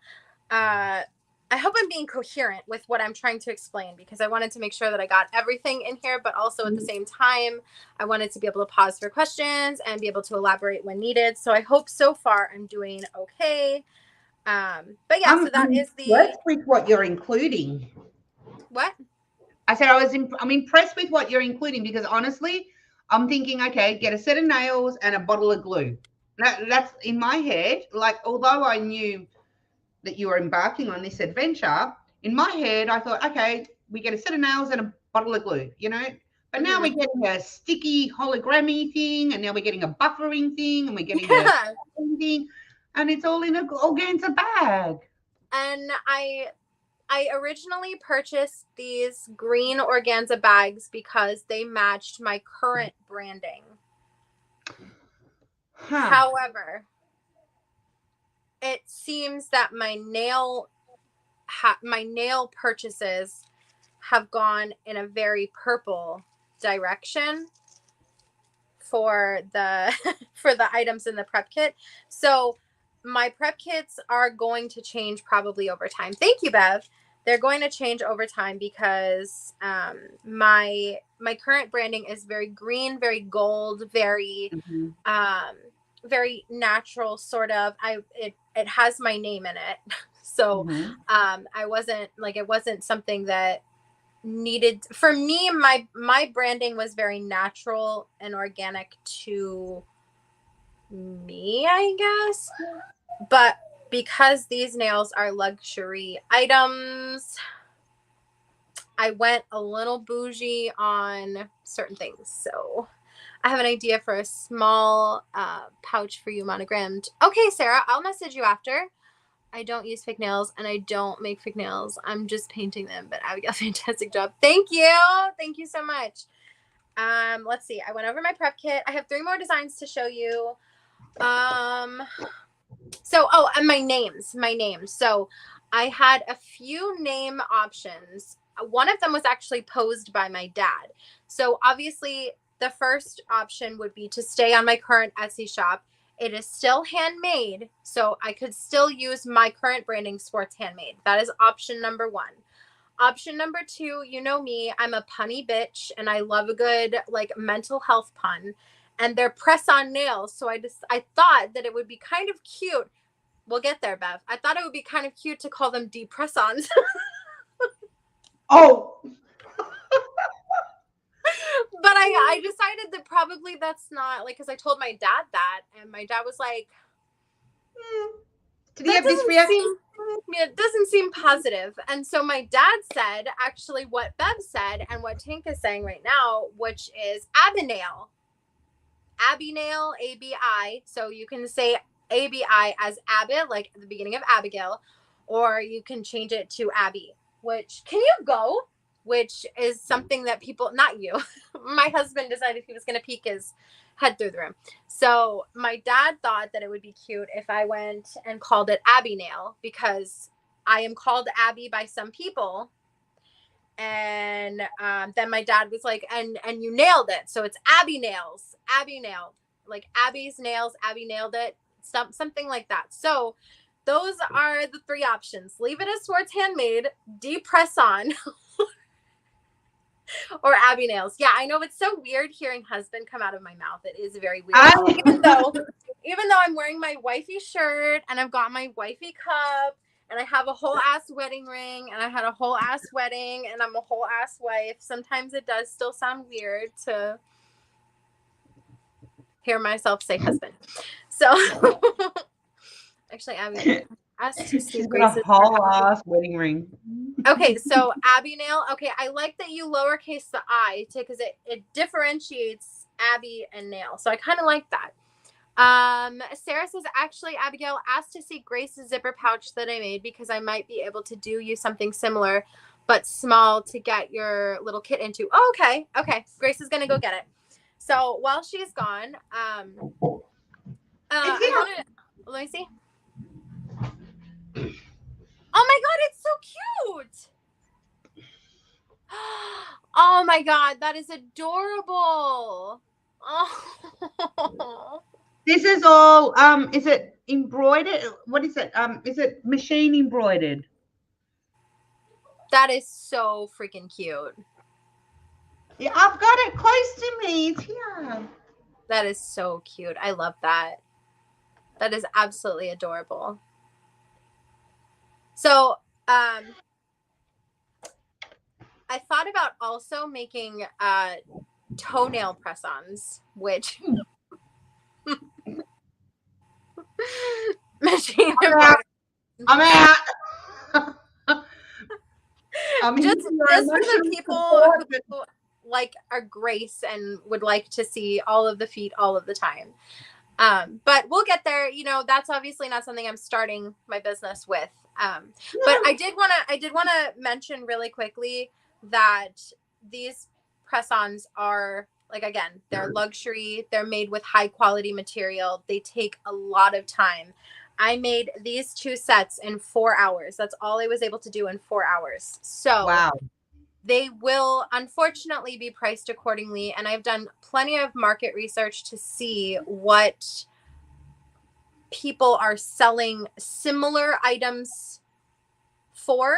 coherent with what I'm trying to explain, because I wanted to make sure that I got everything in here, but also at the same time, I wanted to be able to pause for questions and be able to elaborate when needed. So I hope so far I'm doing okay. But yeah, so that is impressed with what you're including. What? I said I'm impressed with what you're including, because honestly, I'm thinking, okay, get a set of nails and a bottle of glue. That's in my head. Like, although I knew that you were embarking on this adventure, in my head, I thought, okay, we get a set of nails and a bottle of glue, But now we're getting a sticky hologrammy thing, and now we're getting a buffering thing, and we're getting a thing, and it's all in a organza bag. And I originally purchased these green organza bags because they matched my current branding. However, it seems that my nail purchases have gone in a very purple direction for the items in the prep kit. So my prep kits are going to change probably over time. Thank you, Bev. They're going to change over time because my current branding is very green, very gold, very very natural sort of. It has my name in it. So it wasn't something that needed, for me, my branding was very natural and organic to me, I guess. But because these nails are luxury items, I went a little bougie on certain things. So I have an idea for a small pouch for you, monogrammed. Okay, Sarah, I'll message you after. I don't use fake nails and I don't make fake nails. I'm just painting them, but Abigail, fantastic job. Thank you. Thank you so much. Let's see. I went over my prep kit. I have 3 more designs to show you. And my names. So I had a few name options. One of them was actually posed by my dad. So obviously the first option would be to stay on my current Etsy shop. It is still handmade, so I could still use my current branding, Sports Handmade. That is option number 1. Option number 2, you know me, I'm a punny bitch, and I love a good like mental health pun. And they're press-on nails, so I thought that it would be kind of cute. We'll get there, Bev. I thought it would be kind of cute to call them depress-ons. Oh. But I decided that probably that's not, like, because I told my dad that, and my dad was like, did he have this reaction? It doesn't seem positive. And so my dad said, actually, what Bev said and what Tank is saying right now, which is Abigail. Abigail, A-B-I. So you can say A-B-I as Abby, like at the beginning of Abigail, or you can change it to Abby, which, can you go? Which is something that people, not you, my husband decided he was going to peek his head through the room. So my dad thought that it would be cute if I went and called it Abby Nail, because I am called Abby by some people. And then my dad was like, and you nailed it. So it's Abby Nails, Abby Nail, like Abby's nails, Abby nailed it, something like that. So those are the 3 options. Leave it as Swartz Handmade, depress on, or Abby Nails. Yeah, I know it's so weird hearing husband come out of my mouth. It is very weird. Even though I'm wearing my wifey shirt and I've got my wifey cup and I have a whole ass wedding ring and I had a whole ass wedding and I'm a whole ass wife, sometimes it does still sound weird to hear myself say husband. So actually, Abby asked to see Grace's a whole ass wedding ring. Okay, so Abby Nail. Okay, I like that you lowercase the I because it differentiates Abby and Nail. So I kind of like that. Sarah says, actually, Abigail asked to see Grace's zipper pouch that I made because I might be able to do you something similar, but small to get your little kit into. Oh, okay. Okay. Grace is going to go get it. So while she's gone, let me see. Oh my God, it's so cute. Oh my God, that is adorable. Oh. This is all, is it embroidered? What is it? Is it machine embroidered? That is so freaking cute. Yeah, I've got it close to me. It's here. That is so cute. I love that. That is absolutely adorable. So, I thought about also making toenail press-ons, which machine I'm out. I mean, just for the people who like are Grace and would like to see all of the feet all of the time. But we'll get there. You know, that's obviously not something I'm starting my business with. But I did want to mention really quickly that these press-ons are, like, again, they're luxury. They're made with high quality material. They take a lot of time. I made these 2 sets in 4 hours. That's all I was able to do in 4 hours. So wow. They will unfortunately be priced accordingly. And I've done plenty of market research to see what people are selling similar items for.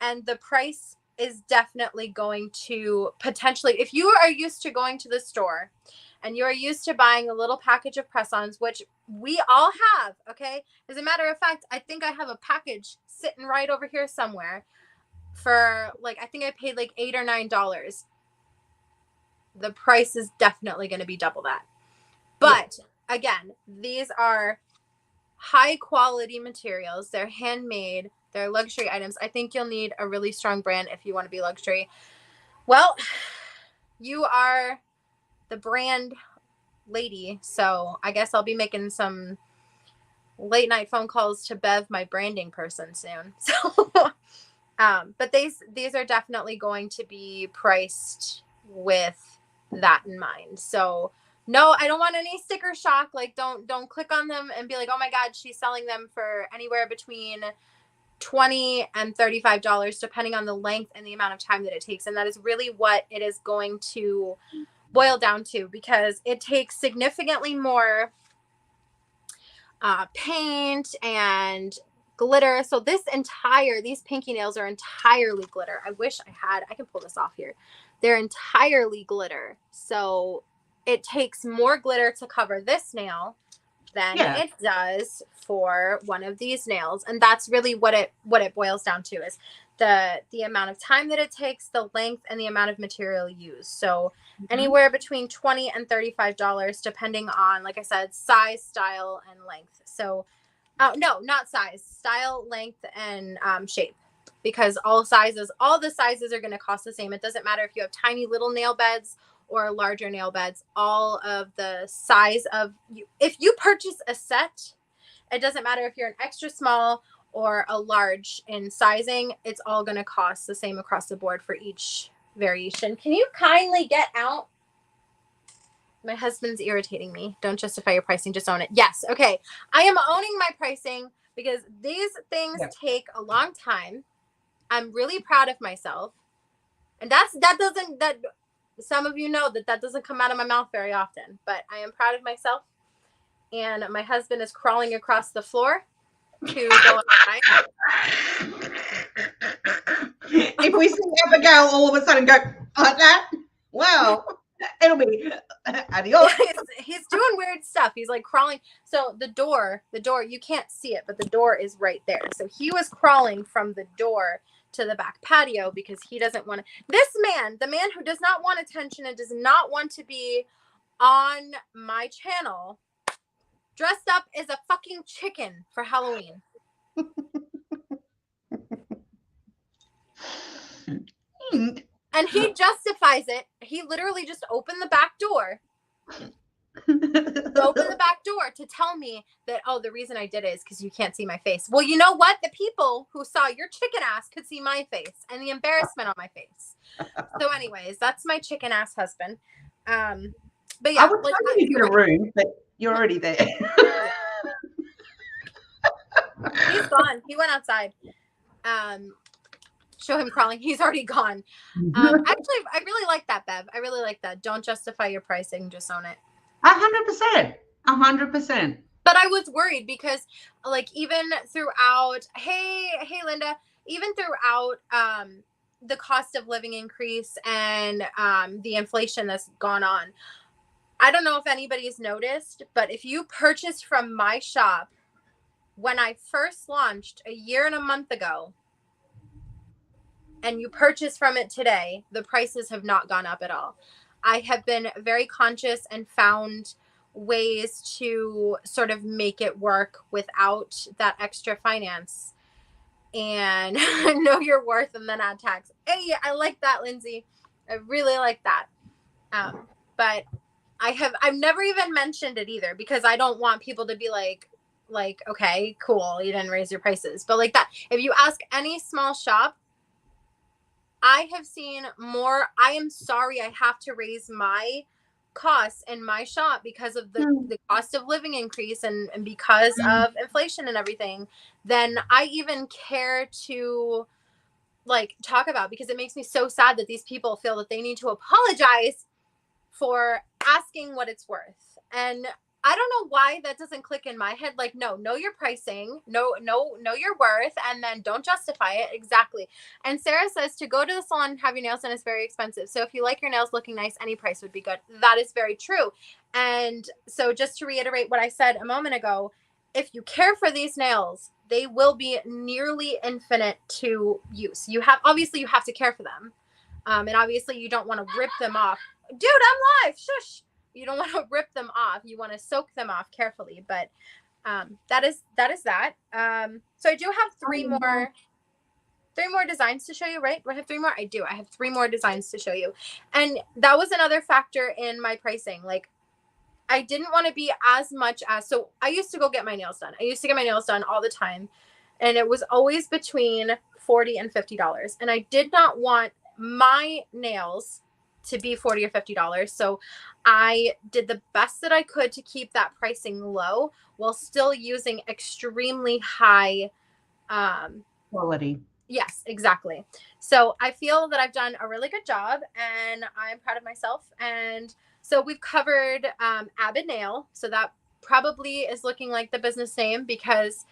And the price is definitely going to potentially, if you are used to going to the store and you're used to buying a little package of press-ons, which we all have, okay? As a matter of fact, I think I have a package sitting right over here somewhere. for like, I think I paid like $8 or $9. The price is definitely going to be double that. But again, these are high quality materials. They're handmade. They're luxury items. I think you'll need a really strong brand if you want to be luxury. Well, you are the brand lady, so I guess I'll be making some late night phone calls to Bev, my branding person, soon. So, but these are definitely going to be priced with that in mind. So no, I don't want any sticker shock. Like, don't click on them and be like, oh my God, she's selling them for anywhere between $20 and $35, depending on the length and the amount of time that it takes. And that is really what it is going to boil down to, because it takes significantly more paint and glitter. So these pinky nails are entirely glitter. I can pull this off here. They're entirely glitter. So it takes more glitter to cover this nail than it does for one of these nails. And that's really what it boils down to, is the amount of time that it takes, the length, and the amount of material used. So anywhere between $20 and $35, depending on, like I said, size, style, and length. So no, not size, style, length, and shape, because all the sizes are going to cost the same. It doesn't matter if you have tiny little nail beds or larger nail beds. All of the size of you, if you purchase a set, it doesn't matter if you're an extra small or a large in sizing, it's all going to cost the same across the board for each variation. Can you kindly get out? My husband's irritating me. Don't justify your pricing, just own it. Yes. Okay. I am owning my pricing because these things take a long time. I'm really proud of myself. And that some of you know that doesn't come out of my mouth very often, but I am proud of myself. And my husband is crawling across the floor to go outside. If we see Abigail all of a sudden go like that, wow, it'll be adios. He's doing weird stuff. He's like crawling. So the door, you can't see it, but the door is right there. So he was crawling from the door to the back patio because he doesn't want to. This man, the man who does not want attention and does not want to be on my channel, dressed up as a fucking chicken for Halloween. And he justifies it. He literally just opened the back door. Open the back door to tell me that, oh, the reason I did it is because you can't see my face. Well, you know what? The people who saw your chicken ass could see my face and the embarrassment on my face. So anyways, that's my chicken ass husband. But yeah, I would tell you to get a room, but you're already there. He's gone. He went outside. Show him crawling. He's already gone. Actually, I really like that, Bev. I really like that. Don't justify your pricing, just own it. 100%. 100%. But I was worried because, like, even throughout, hey, Linda, even throughout the cost of living increase and the inflation that's gone on, I don't know if anybody's noticed, but if you purchased from my shop when I first launched a year and a month ago, and you purchase from it today, the prices have not gone up at all. I have been very conscious and found ways to sort of make it work without that extra finance and know your worth and then add tax. Hey, I like that, Lindsay. I really like that. But I've never even mentioned it either because I don't want people to be like, okay, cool, you didn't raise your prices. But like that, if you ask any small shop, I have seen more. I am sorry I have to raise my costs in my shop because of the cost of living increase and because of inflation and everything than I even care to like talk about, because it makes me so sad that these people feel that they need to apologize for asking what it's worth. And I don't know why that doesn't click in my head. Like, no, know your pricing, know your worth, and then don't justify it. Exactly. And Sarah says to go to the salon and have your nails done is very expensive. So if you like your nails looking nice, any price would be good. That is very true. And so just to reiterate what I said a moment ago, if you care for these nails, they will be nearly infinite to use. Obviously you have to care for them. And obviously you don't want to rip them off. Dude, I'm live. Shush. You don't want to rip them off. You want to soak them off carefully. But that is that. So I do have three more designs to show you, right? Do I have three more? I do. I have three more designs to show you. And that was another factor in my pricing. Like, I didn't want to be as much as, so I used to go get my nails done. I used to get my nails done all the time. And it was always between $40 and $50. And I did not want my nails to be $40 or $50. So I did the best that I could to keep that pricing low while still using extremely high quality. Yes, exactly. So I feel that I've done a really good job and I'm proud of myself. And so we've covered Abigail. So that probably is looking like the business name because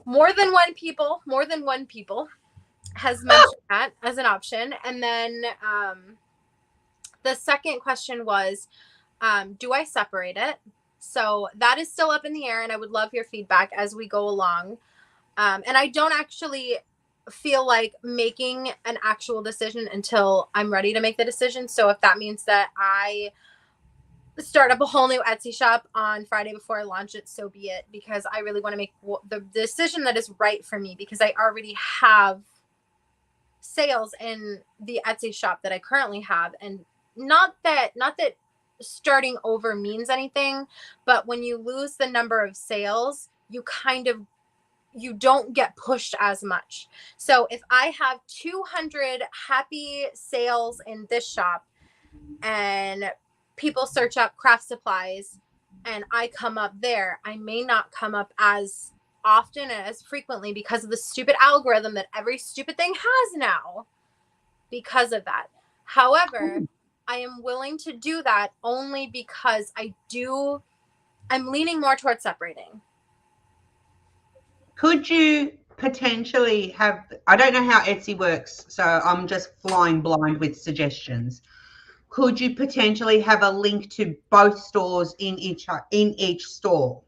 more than one people has mentioned that as an option. And then the second question was, do I separate it? So that is still up in the air and I would love your feedback as we go along. And I don't actually feel like making an actual decision until I'm ready to make the decision. So if that means that I start up a whole new Etsy shop on Friday before I launch it, so be it, because I really want to make the decision that is right for me because I already have sales in the Etsy shop that I currently have. And not that starting over means anything, but when you lose the number of sales, you don't get pushed as much. So if I have 200 happy sales in this shop and people search up craft supplies and I come up there, I may not come up as often and as frequently because of the stupid algorithm that every stupid thing has now because of that. However, I am willing to do that only because I'm leaning more towards separating. Could you potentially have, I don't know how Etsy works, so I'm just flying blind with suggestions. Could you potentially have a link to both stores in each store?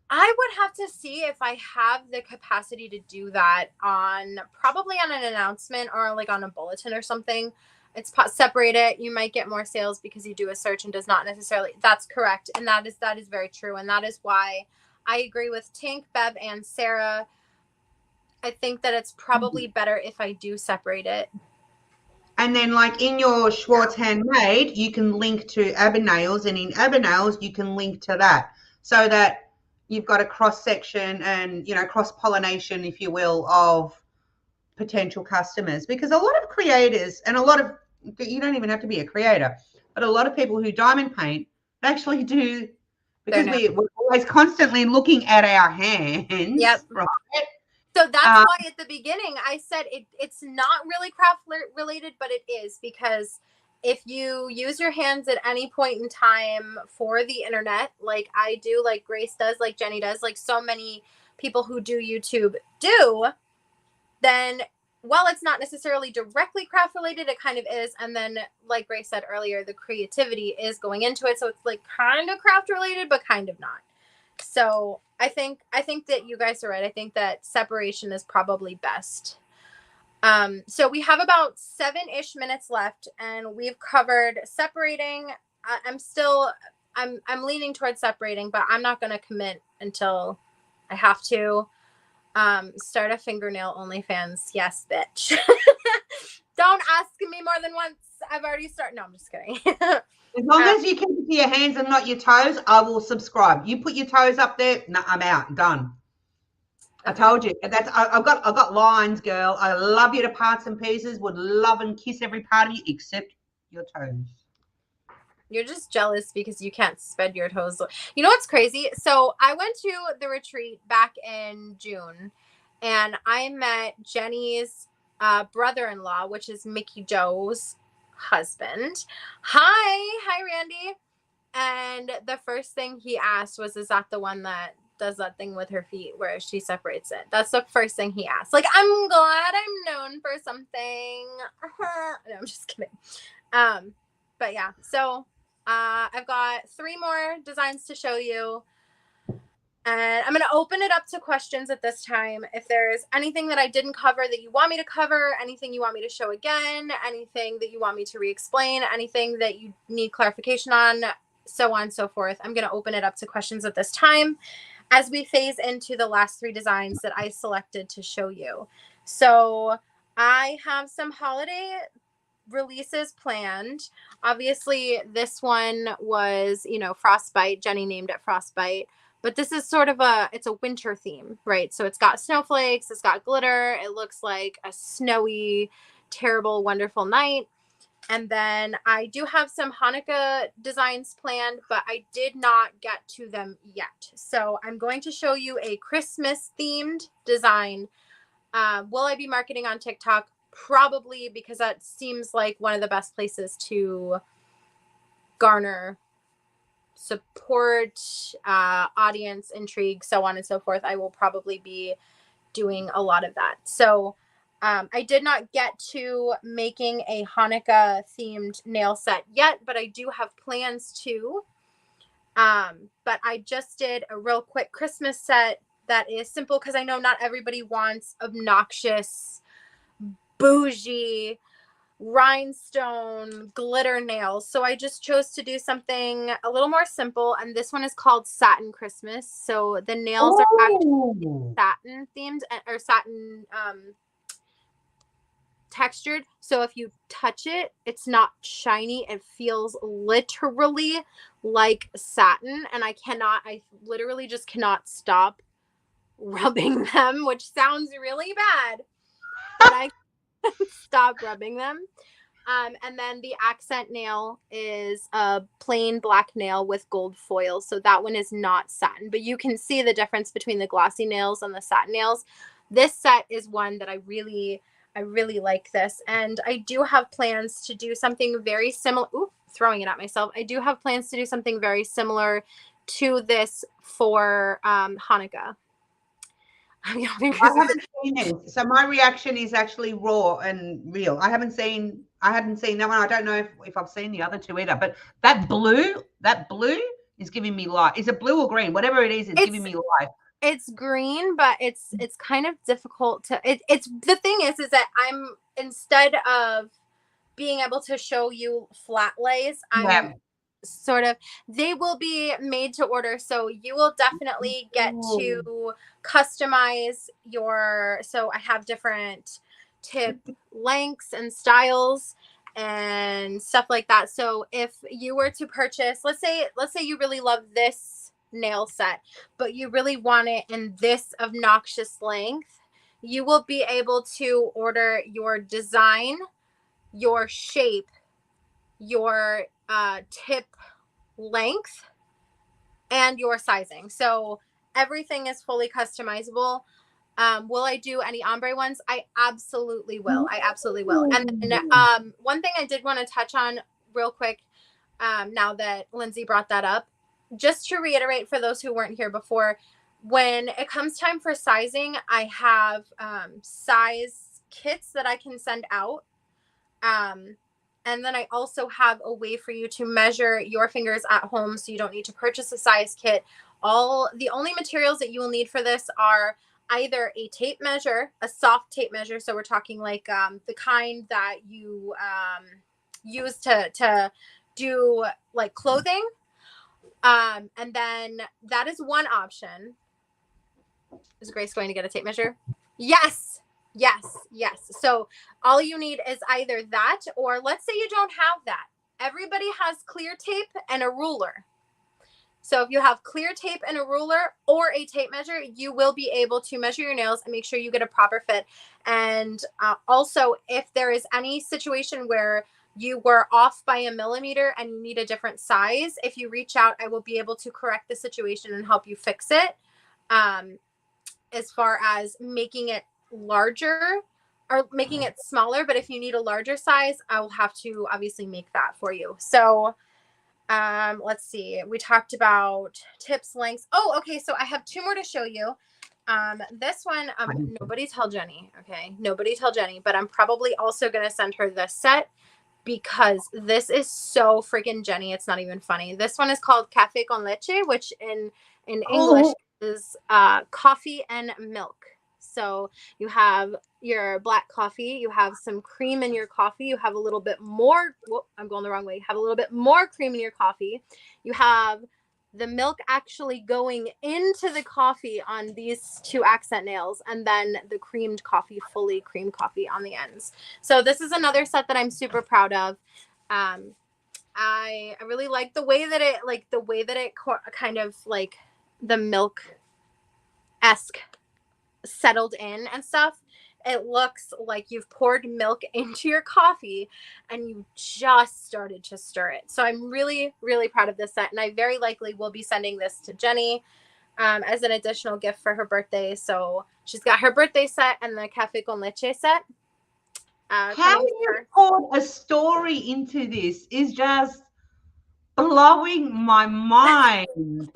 I would have to see if I have the capacity to do that probably on an announcement or like on a bulletin or something. It's separate it. You might get more sales because you do a search and does not necessarily. That's correct. And that is very true. And that is why I agree with Tink, Bev, and Sarah. I think that it's probably better if I do separate it. And then like in your Schwartz Handmade, you can link to Abigail's, and in Abigail's, you can link to that so that you've got a cross section and, cross pollination, if you will, of potential customers. Because a lot of creators and you don't even have to be a creator, but a lot of people who diamond paint actually do, because we're always constantly looking at our hands. Yep. Right. So that's why at the beginning I said it's not really craft related, but it is, because if you use your hands at any point in time for the internet, like I do, like Grace does, like Jenny does, like so many people who do YouTube do, then while it's not necessarily directly craft related, it kind of is. And then like Grace said earlier, the creativity is going into it. So it's like kind of craft related, but kind of not. So I think that you guys are right. I think that separation is probably best. So we have about 7-ish minutes left and we've covered separating. I'm leaning towards separating, but I'm not going to commit until I have to. Start a fingernail OnlyFans. Yes, bitch. Don't ask me more than once. I've already started. No, I'm just kidding. As long as you keep it to your hands and not your toes, I will subscribe. You put your toes up there, no, I'm out. Done. I told you. I've got lines, girl. I love you to parts and pieces. Would love and kiss every part of you except your toes. You're just jealous because you can't spread your toes. You know what's crazy? So I went to the retreat back in June and I met Jenny's brother-in-law, which is Mickey Joe's husband. Hi, Randy. And the first thing he asked was, is that the one that does that thing with her feet where she separates it? That's the first thing he asked. Like, I'm glad I'm known for something. No, I'm just kidding. But yeah, so I've got 3 more designs to show you. And I'm going to open it up to questions at this time. If there's anything that I didn't cover that you want me to cover, anything you want me to show again, anything that you want me to re-explain, anything that you need clarification on, so on and so forth, I'm going to open it up to questions at this time as we phase into the last 3 designs that I selected to show you. So I have some holiday releases planned. Obviously, this one was, you know, Frostbite. Jenny named it Frostbite. But this is sort of it's a winter theme, right? So it's got snowflakes, it's got glitter. It looks like a snowy, terrible, wonderful night. And then I do have some Hanukkah designs planned, but I did not get to them yet. So I'm going to show you a Christmas themed design. Will I be marketing on TikTok? Probably, because that seems like one of the best places to garner support, audience, intrigue, so on and so forth. I will probably be doing a lot of that. So I did not get to making a Hanukkah themed nail set yet, but I do have plans to. But I just did a real quick Christmas set that is simple because I know not everybody wants obnoxious, bougie, rhinestone glitter nails. So I just chose to do something a little more simple. And this one is called Satin Christmas. So the nails are actually satin themed or satin textured. So if you touch it, it's not shiny. It feels literally like satin. And I literally just cannot stop rubbing them, which sounds really bad, but I stop rubbing them. And then the accent nail is a plain black nail with gold foil. So that one is not satin, but you can see the difference between the glossy nails and the satin nails. This set is one that I really like this. And I do have plans to do something very similar. Ooh, throwing it at myself. I do have plans to do something very similar to this for Hanukkah. I haven't seen it, so my reaction is actually raw and real. I hadn't seen that one. I don't know if I've seen the other 2 either. But that blue is giving me life. Is it blue or green? Whatever it is, it's giving me life. It's green, but it's kind of difficult to. It's the thing is that I'm, instead of being able to show you flat lays, I'm sort of, they will be made to order, so you will definitely get to customize your, so I have different tip lengths and styles and stuff like that. So if you were to purchase, let's say you really love this nail set, but you really want it in this obnoxious length, you will be able to order your design, your shape, your tip length, and your sizing. So everything is fully customizable. Will I do any ombre ones? I absolutely will. And then, one thing I did want to touch on real quick, now that Lindsay brought that up, just to reiterate for those who weren't here before, when it comes time for sizing, I have size kits that I can send out. And then I also have a way for you to measure your fingers at home, so you don't need to purchase a size kit. The only materials that you will need for this are either a tape measure, a soft tape measure. So we're talking like the kind that you use to do like clothing. And then that is one option. Is Grace going to get a tape measure? Yes. So all you need is either that, or let's say you don't have that. Everybody has clear tape and a ruler. So if you have clear tape and a ruler or a tape measure, you will be able to measure your nails and make sure you get a proper fit. And also, if there is any situation where you were off by a millimeter and you need a different size, if you reach out, I will be able to correct the situation and help you fix it. As far as making it larger or making it smaller, but if you need a larger size, I will have to obviously make that for you. So let's see, we talked about tips, lengths. Oh, okay, so I have 2 more to show you. This one, nobody tell Jenny, okay? Nobody tell Jenny, but I'm probably also going to send her this set because this is so freaking Jenny, it's not even funny. This one is called Café con Leche, which in English is coffee and milk. So you have your black coffee, you have some cream in your coffee, you have a little bit more, whoop, I'm going the wrong way, you have a little bit more cream in your coffee, you have the milk actually going into the coffee on these 2 accent nails, and then the creamed coffee, fully creamed coffee on the ends. So this is another set that I'm super proud of. I really like the way that it kind of like the milk-esque settled in and stuff. It looks like you've poured milk into your coffee and you just started to stir it. So I'm really, really proud of this set. And I very likely will be sending this to Jenny as an additional gift for her birthday. So she's got her birthday set and the Café con Leche set. How you poured a story into this is just blowing my mind.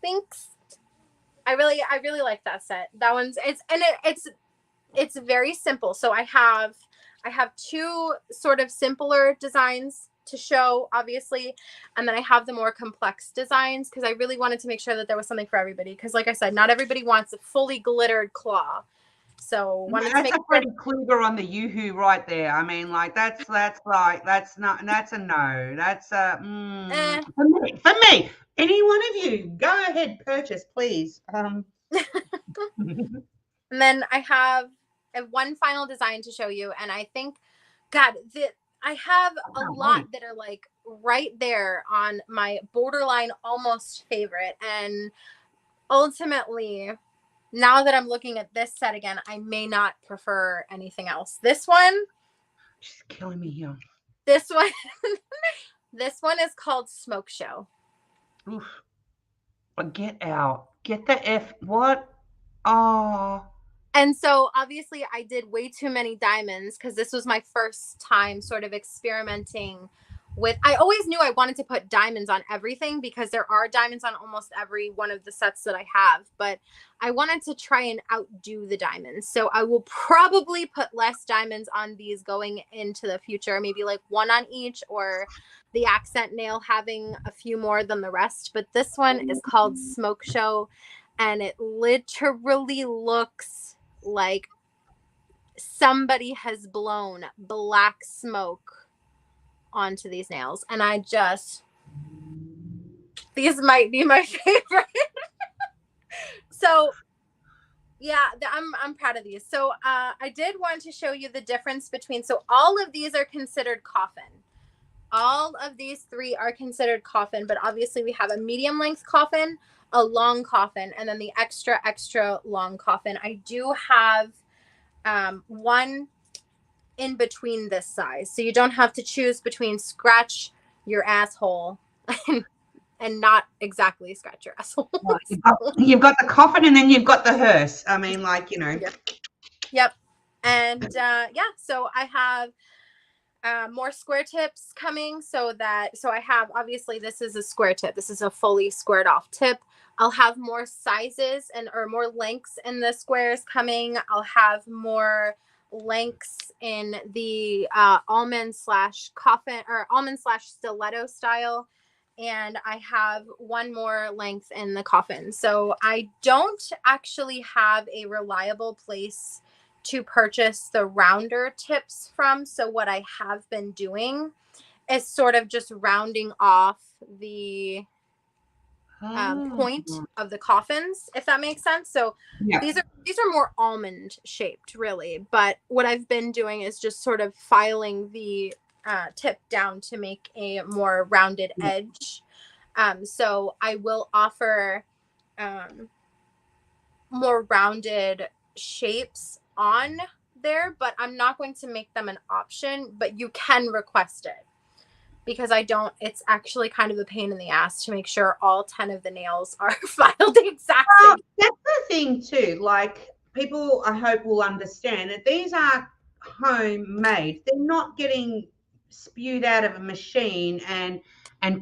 Thanks. I really like that set. That one's it's very simple. So I have 2 sort of simpler designs to show, obviously, and then I have the more complex designs because I really wanted to make sure that there was something for everybody. Because, like I said, not everybody wants a fully glittered claw. So that's a Freddy Krueger on the Yoo-hoo right there. I mean, like that's a no. That's for me. Any one of you, go ahead, purchase, please. And then I have one final design to show you, and I think, God, I have a lot that are like right there on my borderline almost favorite, and ultimately, now that I'm looking at this set again, I may not prefer anything else. This one, she's killing me here. This one, this one is called Smoke Show. Oof. Get out. Get the F. What? Oh. And so obviously I did way too many diamonds because this was my first time sort of experimenting with, I always knew I wanted to put diamonds on everything because there are diamonds on almost every one of the sets that I have, but I wanted to try and outdo the diamonds. So I will probably put less diamonds on these going into the future, maybe like 1 on each, or the accent nail having a few more than the rest. But this one is called Smoke Show, and it literally looks like somebody has blown black smoke onto these nails, and these might be my favorite. So yeah, I'm proud of these. So I did want to show you the difference between, so all of these are considered coffin. All of these 3 are considered coffin, but obviously we have a medium length coffin, a long coffin, and then the extra long coffin. I do have one in between this size, so you don't have to choose between scratch your asshole and not exactly scratch your asshole. You've got the coffin and then you've got the hearse. I mean, like, you know. Yep. And yeah, so I have more square tips coming, so I have, obviously this is a square tip, this is a fully squared off tip. I'll have more sizes or more lengths in the squares coming. I'll have more lengths in the almond / coffin or almond / stiletto style, and I have one more length in the coffin. So I don't actually have a reliable place to purchase the rounder tips from. So what I have been doing is sort of just rounding off the point of the coffins, if that makes sense. So yeah, these are more almond shaped, really. But what I've been doing is just sort of filing the tip down to make a more rounded edge. So I will offer more rounded shapes on there, but I'm not going to make them an option, but you can request it, because it's actually kind of a pain in the ass to make sure all 10 of the nails are filed the exact same. That's the thing too. Like, people, I hope, will understand that these are homemade. They're not getting spewed out of a machine and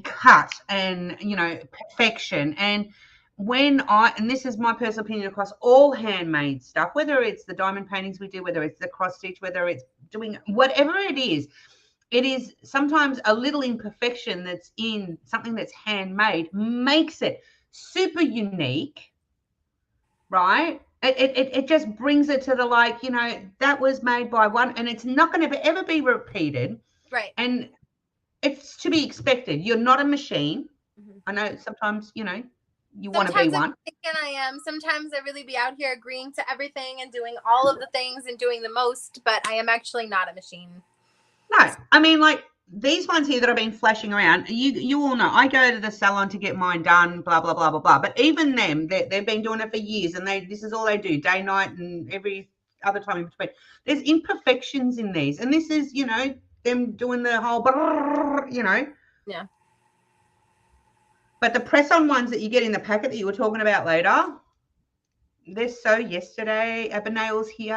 cut and, you know, perfection. And and this is my personal opinion across all handmade stuff, whether it's the diamond paintings we do, whether it's the cross stitch, whether it's doing whatever it is sometimes a little imperfection that's in something that's handmade makes it super unique, right? It just brings it to the, like, you know, that was made by one, and it's not going to ever be repeated. Right. And it's to be expected. You're not a machine. Mm-hmm. I know sometimes, you know, you want to be one. And I am. Sometimes I really be out here agreeing to everything and doing all of the things and doing the most, but I am actually not a machine. No, I mean, like these ones here that I've been flashing around, you all know I go to the salon to get mine done, blah, blah, blah, blah, blah. But even them, they've been doing it for years, and this is all they do, day, night, and every other time in between. There's imperfections in these, and this is, you know, them doing the whole, you know. Yeah. But the press-on ones that you get in the packet that you were talking about later, they're so yesterday. Abigail's here.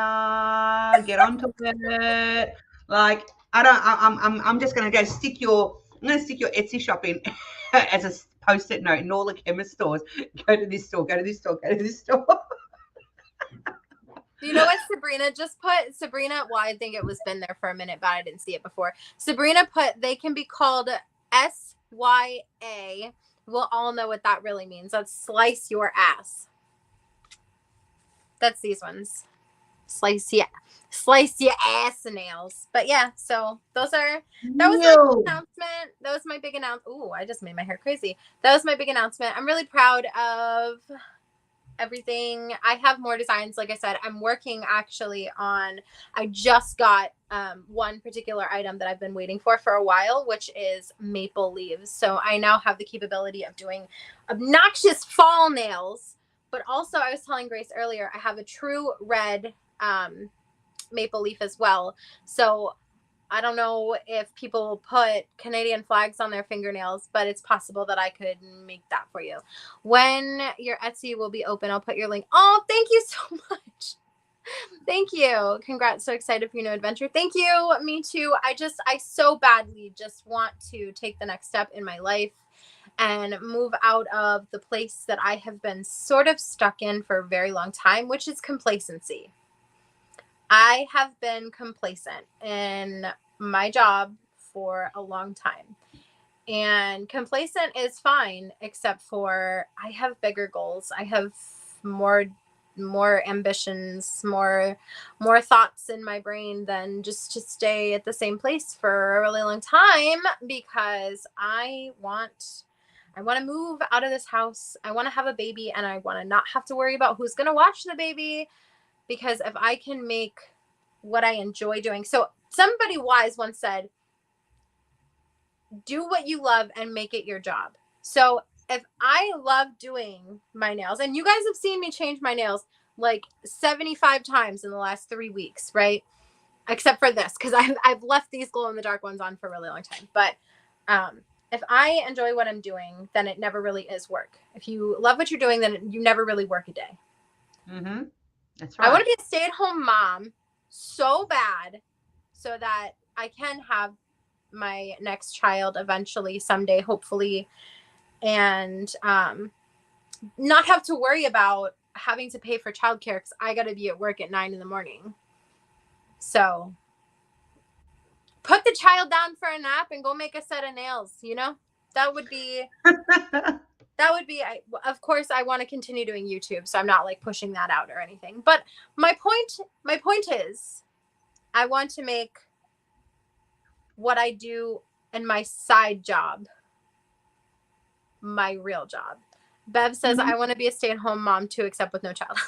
Get onto it. Like, I'm just gonna stick your Etsy shop in as a post-it note in all the chemist stores. Go to this store, go to this store, go to this store. Do you know what Sabrina just put? Sabrina, well, I think it was been there for a minute, but I didn't see it before. Sabrina put, they can be called SYA. We'll all know what that really means. That's slice your ass. That's these ones. Slice your ass nails. But yeah, so that was my big announcement. That was my big announcement. Ooh, I just made my hair crazy. That was my big announcement. I'm really proud of everything. I have more designs. Like I said, I'm working actually on, I just got one particular item that I've been waiting for a while, which is maple leaves. So I now have the capability of doing obnoxious fall nails. But also, I was telling Grace earlier, I have a true red maple leaf as well. So I don't know if people put Canadian flags on their fingernails, but it's possible that I could make that for you. When your Etsy will be open, I'll put your link. Oh, thank you so much. Thank you. Congrats. So excited for your new adventure. Thank you. Me too. I so badly just want to take the next step in my life and move out of the place that I have been sort of stuck in for a very long time, which is complacency. I have been complacent in my job for a long time. And complacent is fine, except for I have bigger goals. I have more ambitions, more thoughts in my brain than just to stay at the same place for a really long time, because I want to move out of this house. I want to have a baby, and I want to not have to worry about who's going to watch the baby. Because if I can make what I enjoy doing. So somebody wise once said, do what you love and make it your job. So if I love doing my nails, and you guys have seen me change my nails like 75 times in the last 3 weeks, right? Except for this, because I've left these glow in the dark ones on for a really long time. But if I enjoy what I'm doing, then it never really is work. If you love what you're doing, then you never really work a day. Mm-hmm. That's right. I want to be a stay-at-home mom so bad so that I can have my next child eventually, someday, hopefully, and not have to worry about having to pay for childcare because I got to be at work at 9 a.m. So put the child down for a nap and go make a set of nails, you know? That would be... of course, I want to continue doing YouTube, so I'm not like pushing that out or anything. But my point is, I want to make what I do in my side job my real job. Bev says, I want to be a stay-at-home mom too, except with no child.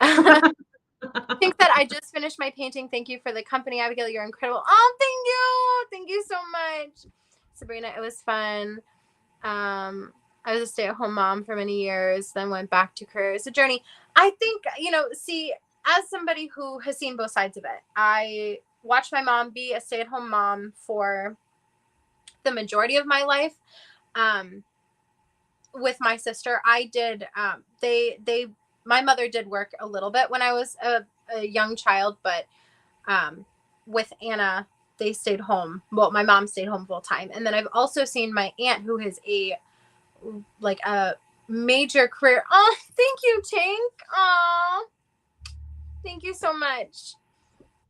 I think that I just finished my painting. Thank you for the company, Abigail. You're incredible. Oh, thank you. Thank you so much. Sabrina, it was fun. I was a stay-at-home mom for many years, then went back to career as a journey. I think, as somebody who has seen both sides of it, I watched my mom be a stay-at-home mom for the majority of my life. With my sister, I did, my mother did work a little bit when I was a young child, but with Anna, they stayed home. Well, my mom stayed home full time. And then I've also seen my aunt, who has a major career. Oh, thank you, Tink. Oh, thank you so much.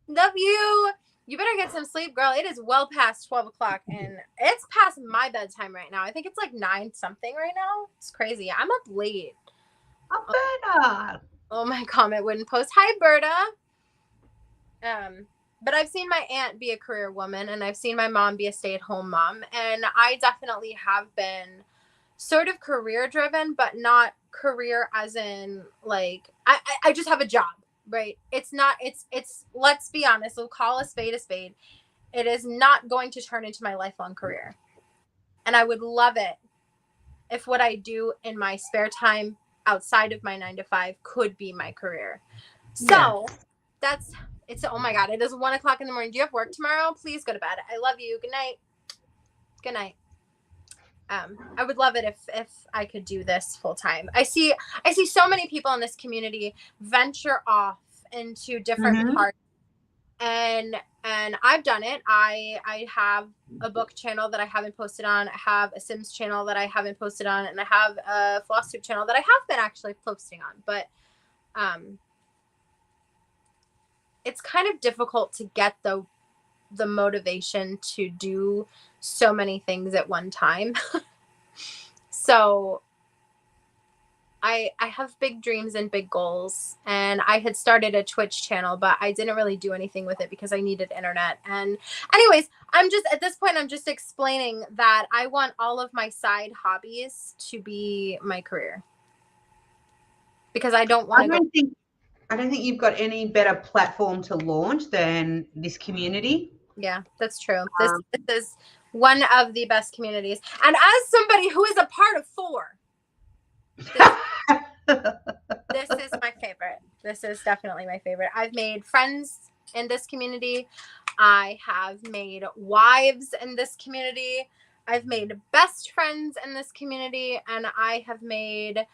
Love you. You better get some sleep, girl. It is well past 12 o'clock and it's past my bedtime right now. I think it's like 9 something right now. It's crazy. I'm up late. Alberta. Oh, my comment wouldn't post. Hi, Berta. But I've seen my aunt be a career woman and I've seen my mom be a stay-at-home mom. And I definitely have been sort of career driven, but not career as in like, I just have a job. Right. It's not, it's, let's be honest. We'll call a spade a spade. It is not going to turn into my lifelong career. And I would love it if what I do in my spare time outside of my 9 to 5 could be my career. So it's, oh my God, it is 1 o'clock in the morning. Do you have work tomorrow? Please go to bed. I love you. Good night. Good night. I would love it if I could do this full time. I see so many people in this community venture off into different parts, and I've done it. I have a book channel that I haven't posted on. I have a Sims channel that I haven't posted on, and I have a Flosstube channel that I have been actually posting on. But it's kind of difficult to get the motivation to do so many things at one time. So I have big dreams and big goals, and I had started a Twitch channel, but I didn't really do anything with it because I needed internet. And anyways, at this point, I'm just explaining that I want all of my side hobbies to be my career, because I don't want to I don't think you've got any better platform to launch than this community. Yeah, that's true. This is one of the best communities. And as somebody who is a part of 4, this is my favorite. This is definitely my favorite. I've made friends in this community. I have made wives in this community. I've made best friends in this community. And I have made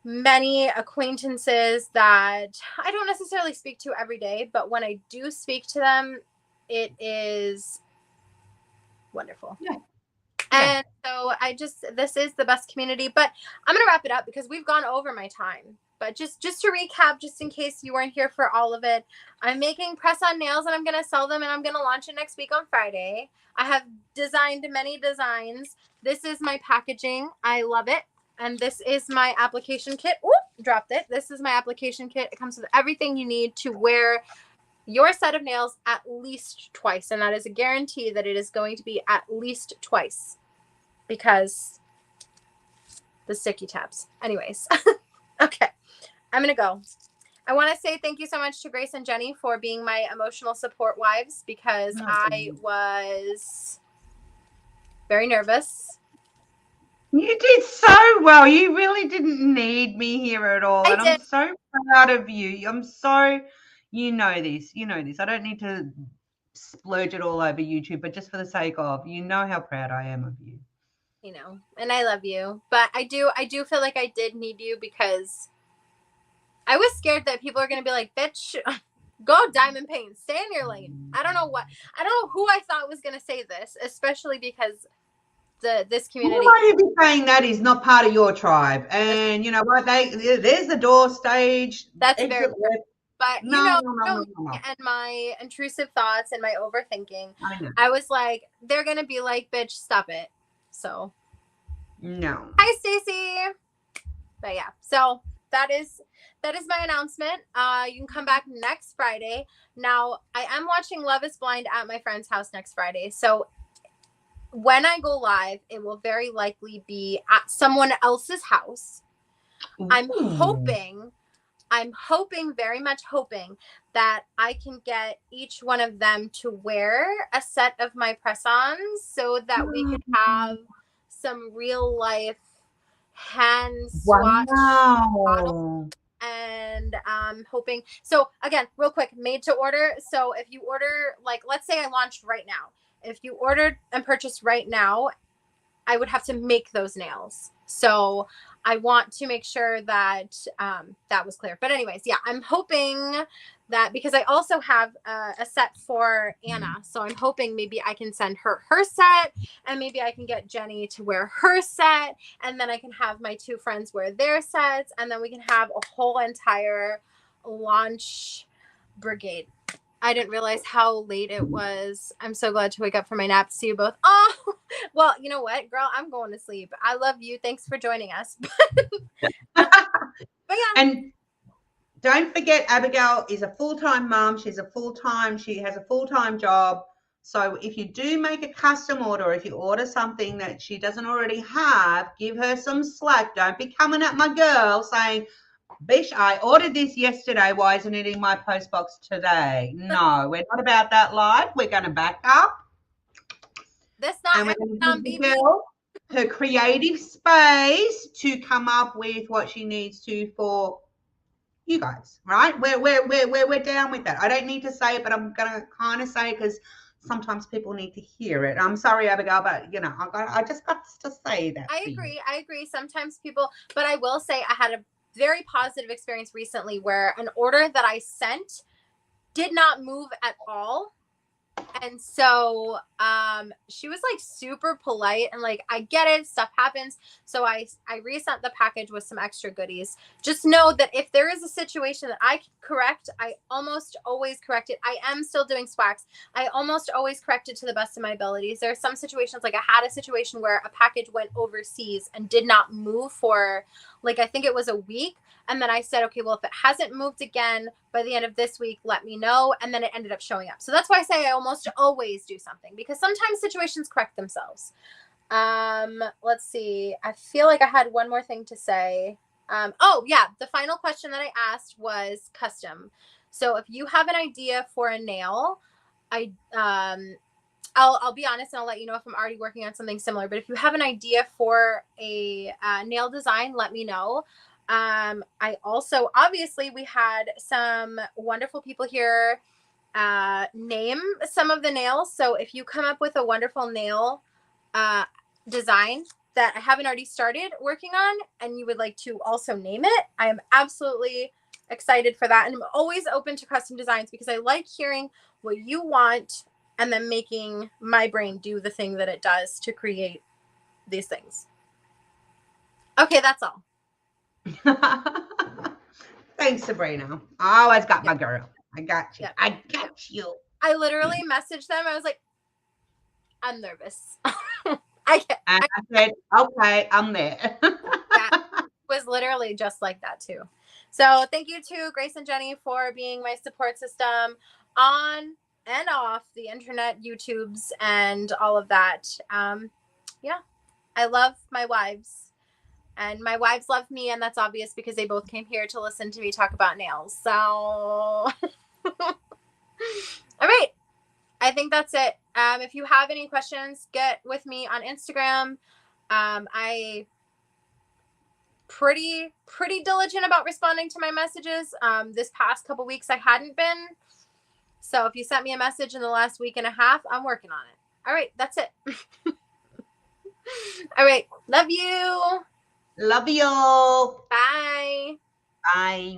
many acquaintances that I don't necessarily speak to every day, but when I do speak to them, it is wonderful. Yeah. And so this is the best community, but I'm going to wrap it up because we've gone over my time. But just to recap, just in case you weren't here for all of it, I'm making press-on nails and I'm going to sell them and I'm going to launch it next week on Friday. I have designed many designs. This is my packaging. I love it. And this is my application kit. Oop, dropped it. This is my application kit. It comes with everything you need to wear your set of nails at least twice. And that is a guarantee that it is going to be at least twice because the sticky tabs. Anyways, okay, I'm going to go. I want to say thank you so much to Grace and Jenny for being my emotional support wives because I was very nervous. You did so well. You really didn't need me here at all. And I'm so proud of you. I'm so, you know this. I don't need to splurge it all over YouTube, but just for the sake of, you know how proud I am of you. You know, and I love you. But I do feel like I did need you because I was scared that people are going to be like, bitch, go diamond paint, stay in your lane. I don't know who I thought was going to say this, especially because this community. Nobody be saying that is not part of your tribe, and you know what? There's the door stage. That's very true. But no. And my intrusive thoughts and my overthinking, I was like, they're gonna be like, bitch, stop it. So no. Hi, Stacy. But yeah, so that is my announcement. You can come back next Friday. Now I am watching Love is Blind at my friend's house next Friday, so when I go live, it will very likely be at someone else's house. Ooh. I'm very much hoping that I can get each one of them to wear a set of my press-ons so that we could have some real life hand swatch model. And I'm hoping, so again, real quick, made to order. So if you order, like, let's say I launched right now. If you ordered and purchased right now, I would have to make those nails. So I want to make sure that that was clear. But anyways, yeah, I'm hoping that because I also have a set for Anna. So I'm hoping maybe I can send her set and maybe I can get Jenny to wear her set. And then I can have my 2 friends wear their sets. And then we can have a whole entire launch brigade. I didn't realize how late it was. I'm so glad to wake up from my nap to see you both. Oh, well, you know what, girl? I'm going to sleep. I love you. Thanks for joining us. But yeah. And don't forget, Abigail is a full-time mom. She has a full-time job. So if you do make a custom order, or if you order something that she doesn't already have, give her some slack. Don't be coming at my girl saying, Bish, I ordered this yesterday. Why isn't it in my post box today? No, we're not about that life. We're going to back up. That's not And we're going to Amazon, give the baby. girl her creative space to come up with what she needs to for you guys, right? We're down with that. I don't need to say it, but I'm going to kind of say it because sometimes people need to hear it. I'm sorry, Abigail, but, you know, I just got to say that. I agree. Sometimes people, but I will say I had a very positive experience recently where an order that I sent did not move at all. And so she was like super polite and like, I get it, stuff happens. So I resent the package with some extra goodies. Just know that if there is a situation that I can correct, I almost always correct it. I am still doing swags. I almost always correct it to the best of my abilities. There are some situations, like I had a situation where a package went overseas and did not move for like, I think it was a week. And then I said, okay, well, if it hasn't moved again by the end of this week, let me know. And then it ended up showing up. So that's why I say I almost always do something, because sometimes situations correct themselves. Let's see. I feel like I had one more thing to say. Oh yeah. The final question that I asked was custom. So if you have an idea for a nail, I'll be honest and I'll let you know if I'm already working on something similar, but if you have an idea for a nail design, let me know. I also, obviously we had some wonderful people here name some of the nails. So if you come up with a wonderful nail design that I haven't already started working on and you would like to also name it, I am absolutely excited for that. And I'm always open to custom designs because I like hearing what you want and then making my brain do the thing that it does to create these things. Okay, that's all. Thanks, Sabrina. I always got my girl. I got you. Yep. I got you. I literally messaged them. I was like, I'm nervous. And I said, okay, I'm there. It was literally just like that too. So thank you to Grace and Jenny for being my support system on and off the internet, YouTubes, and all of that. Yeah, I love my wives. And my wives love me, and that's obvious because they both came here to listen to me talk about nails. So, all right. I think that's it. If you have any questions, get with me on Instagram. I pretty diligent about responding to my messages. This past couple weeks, I hadn't been. So if you sent me a message in the last week and a half, I'm working on it. All right. That's it. All right. Love you. Love you all. Bye. Bye.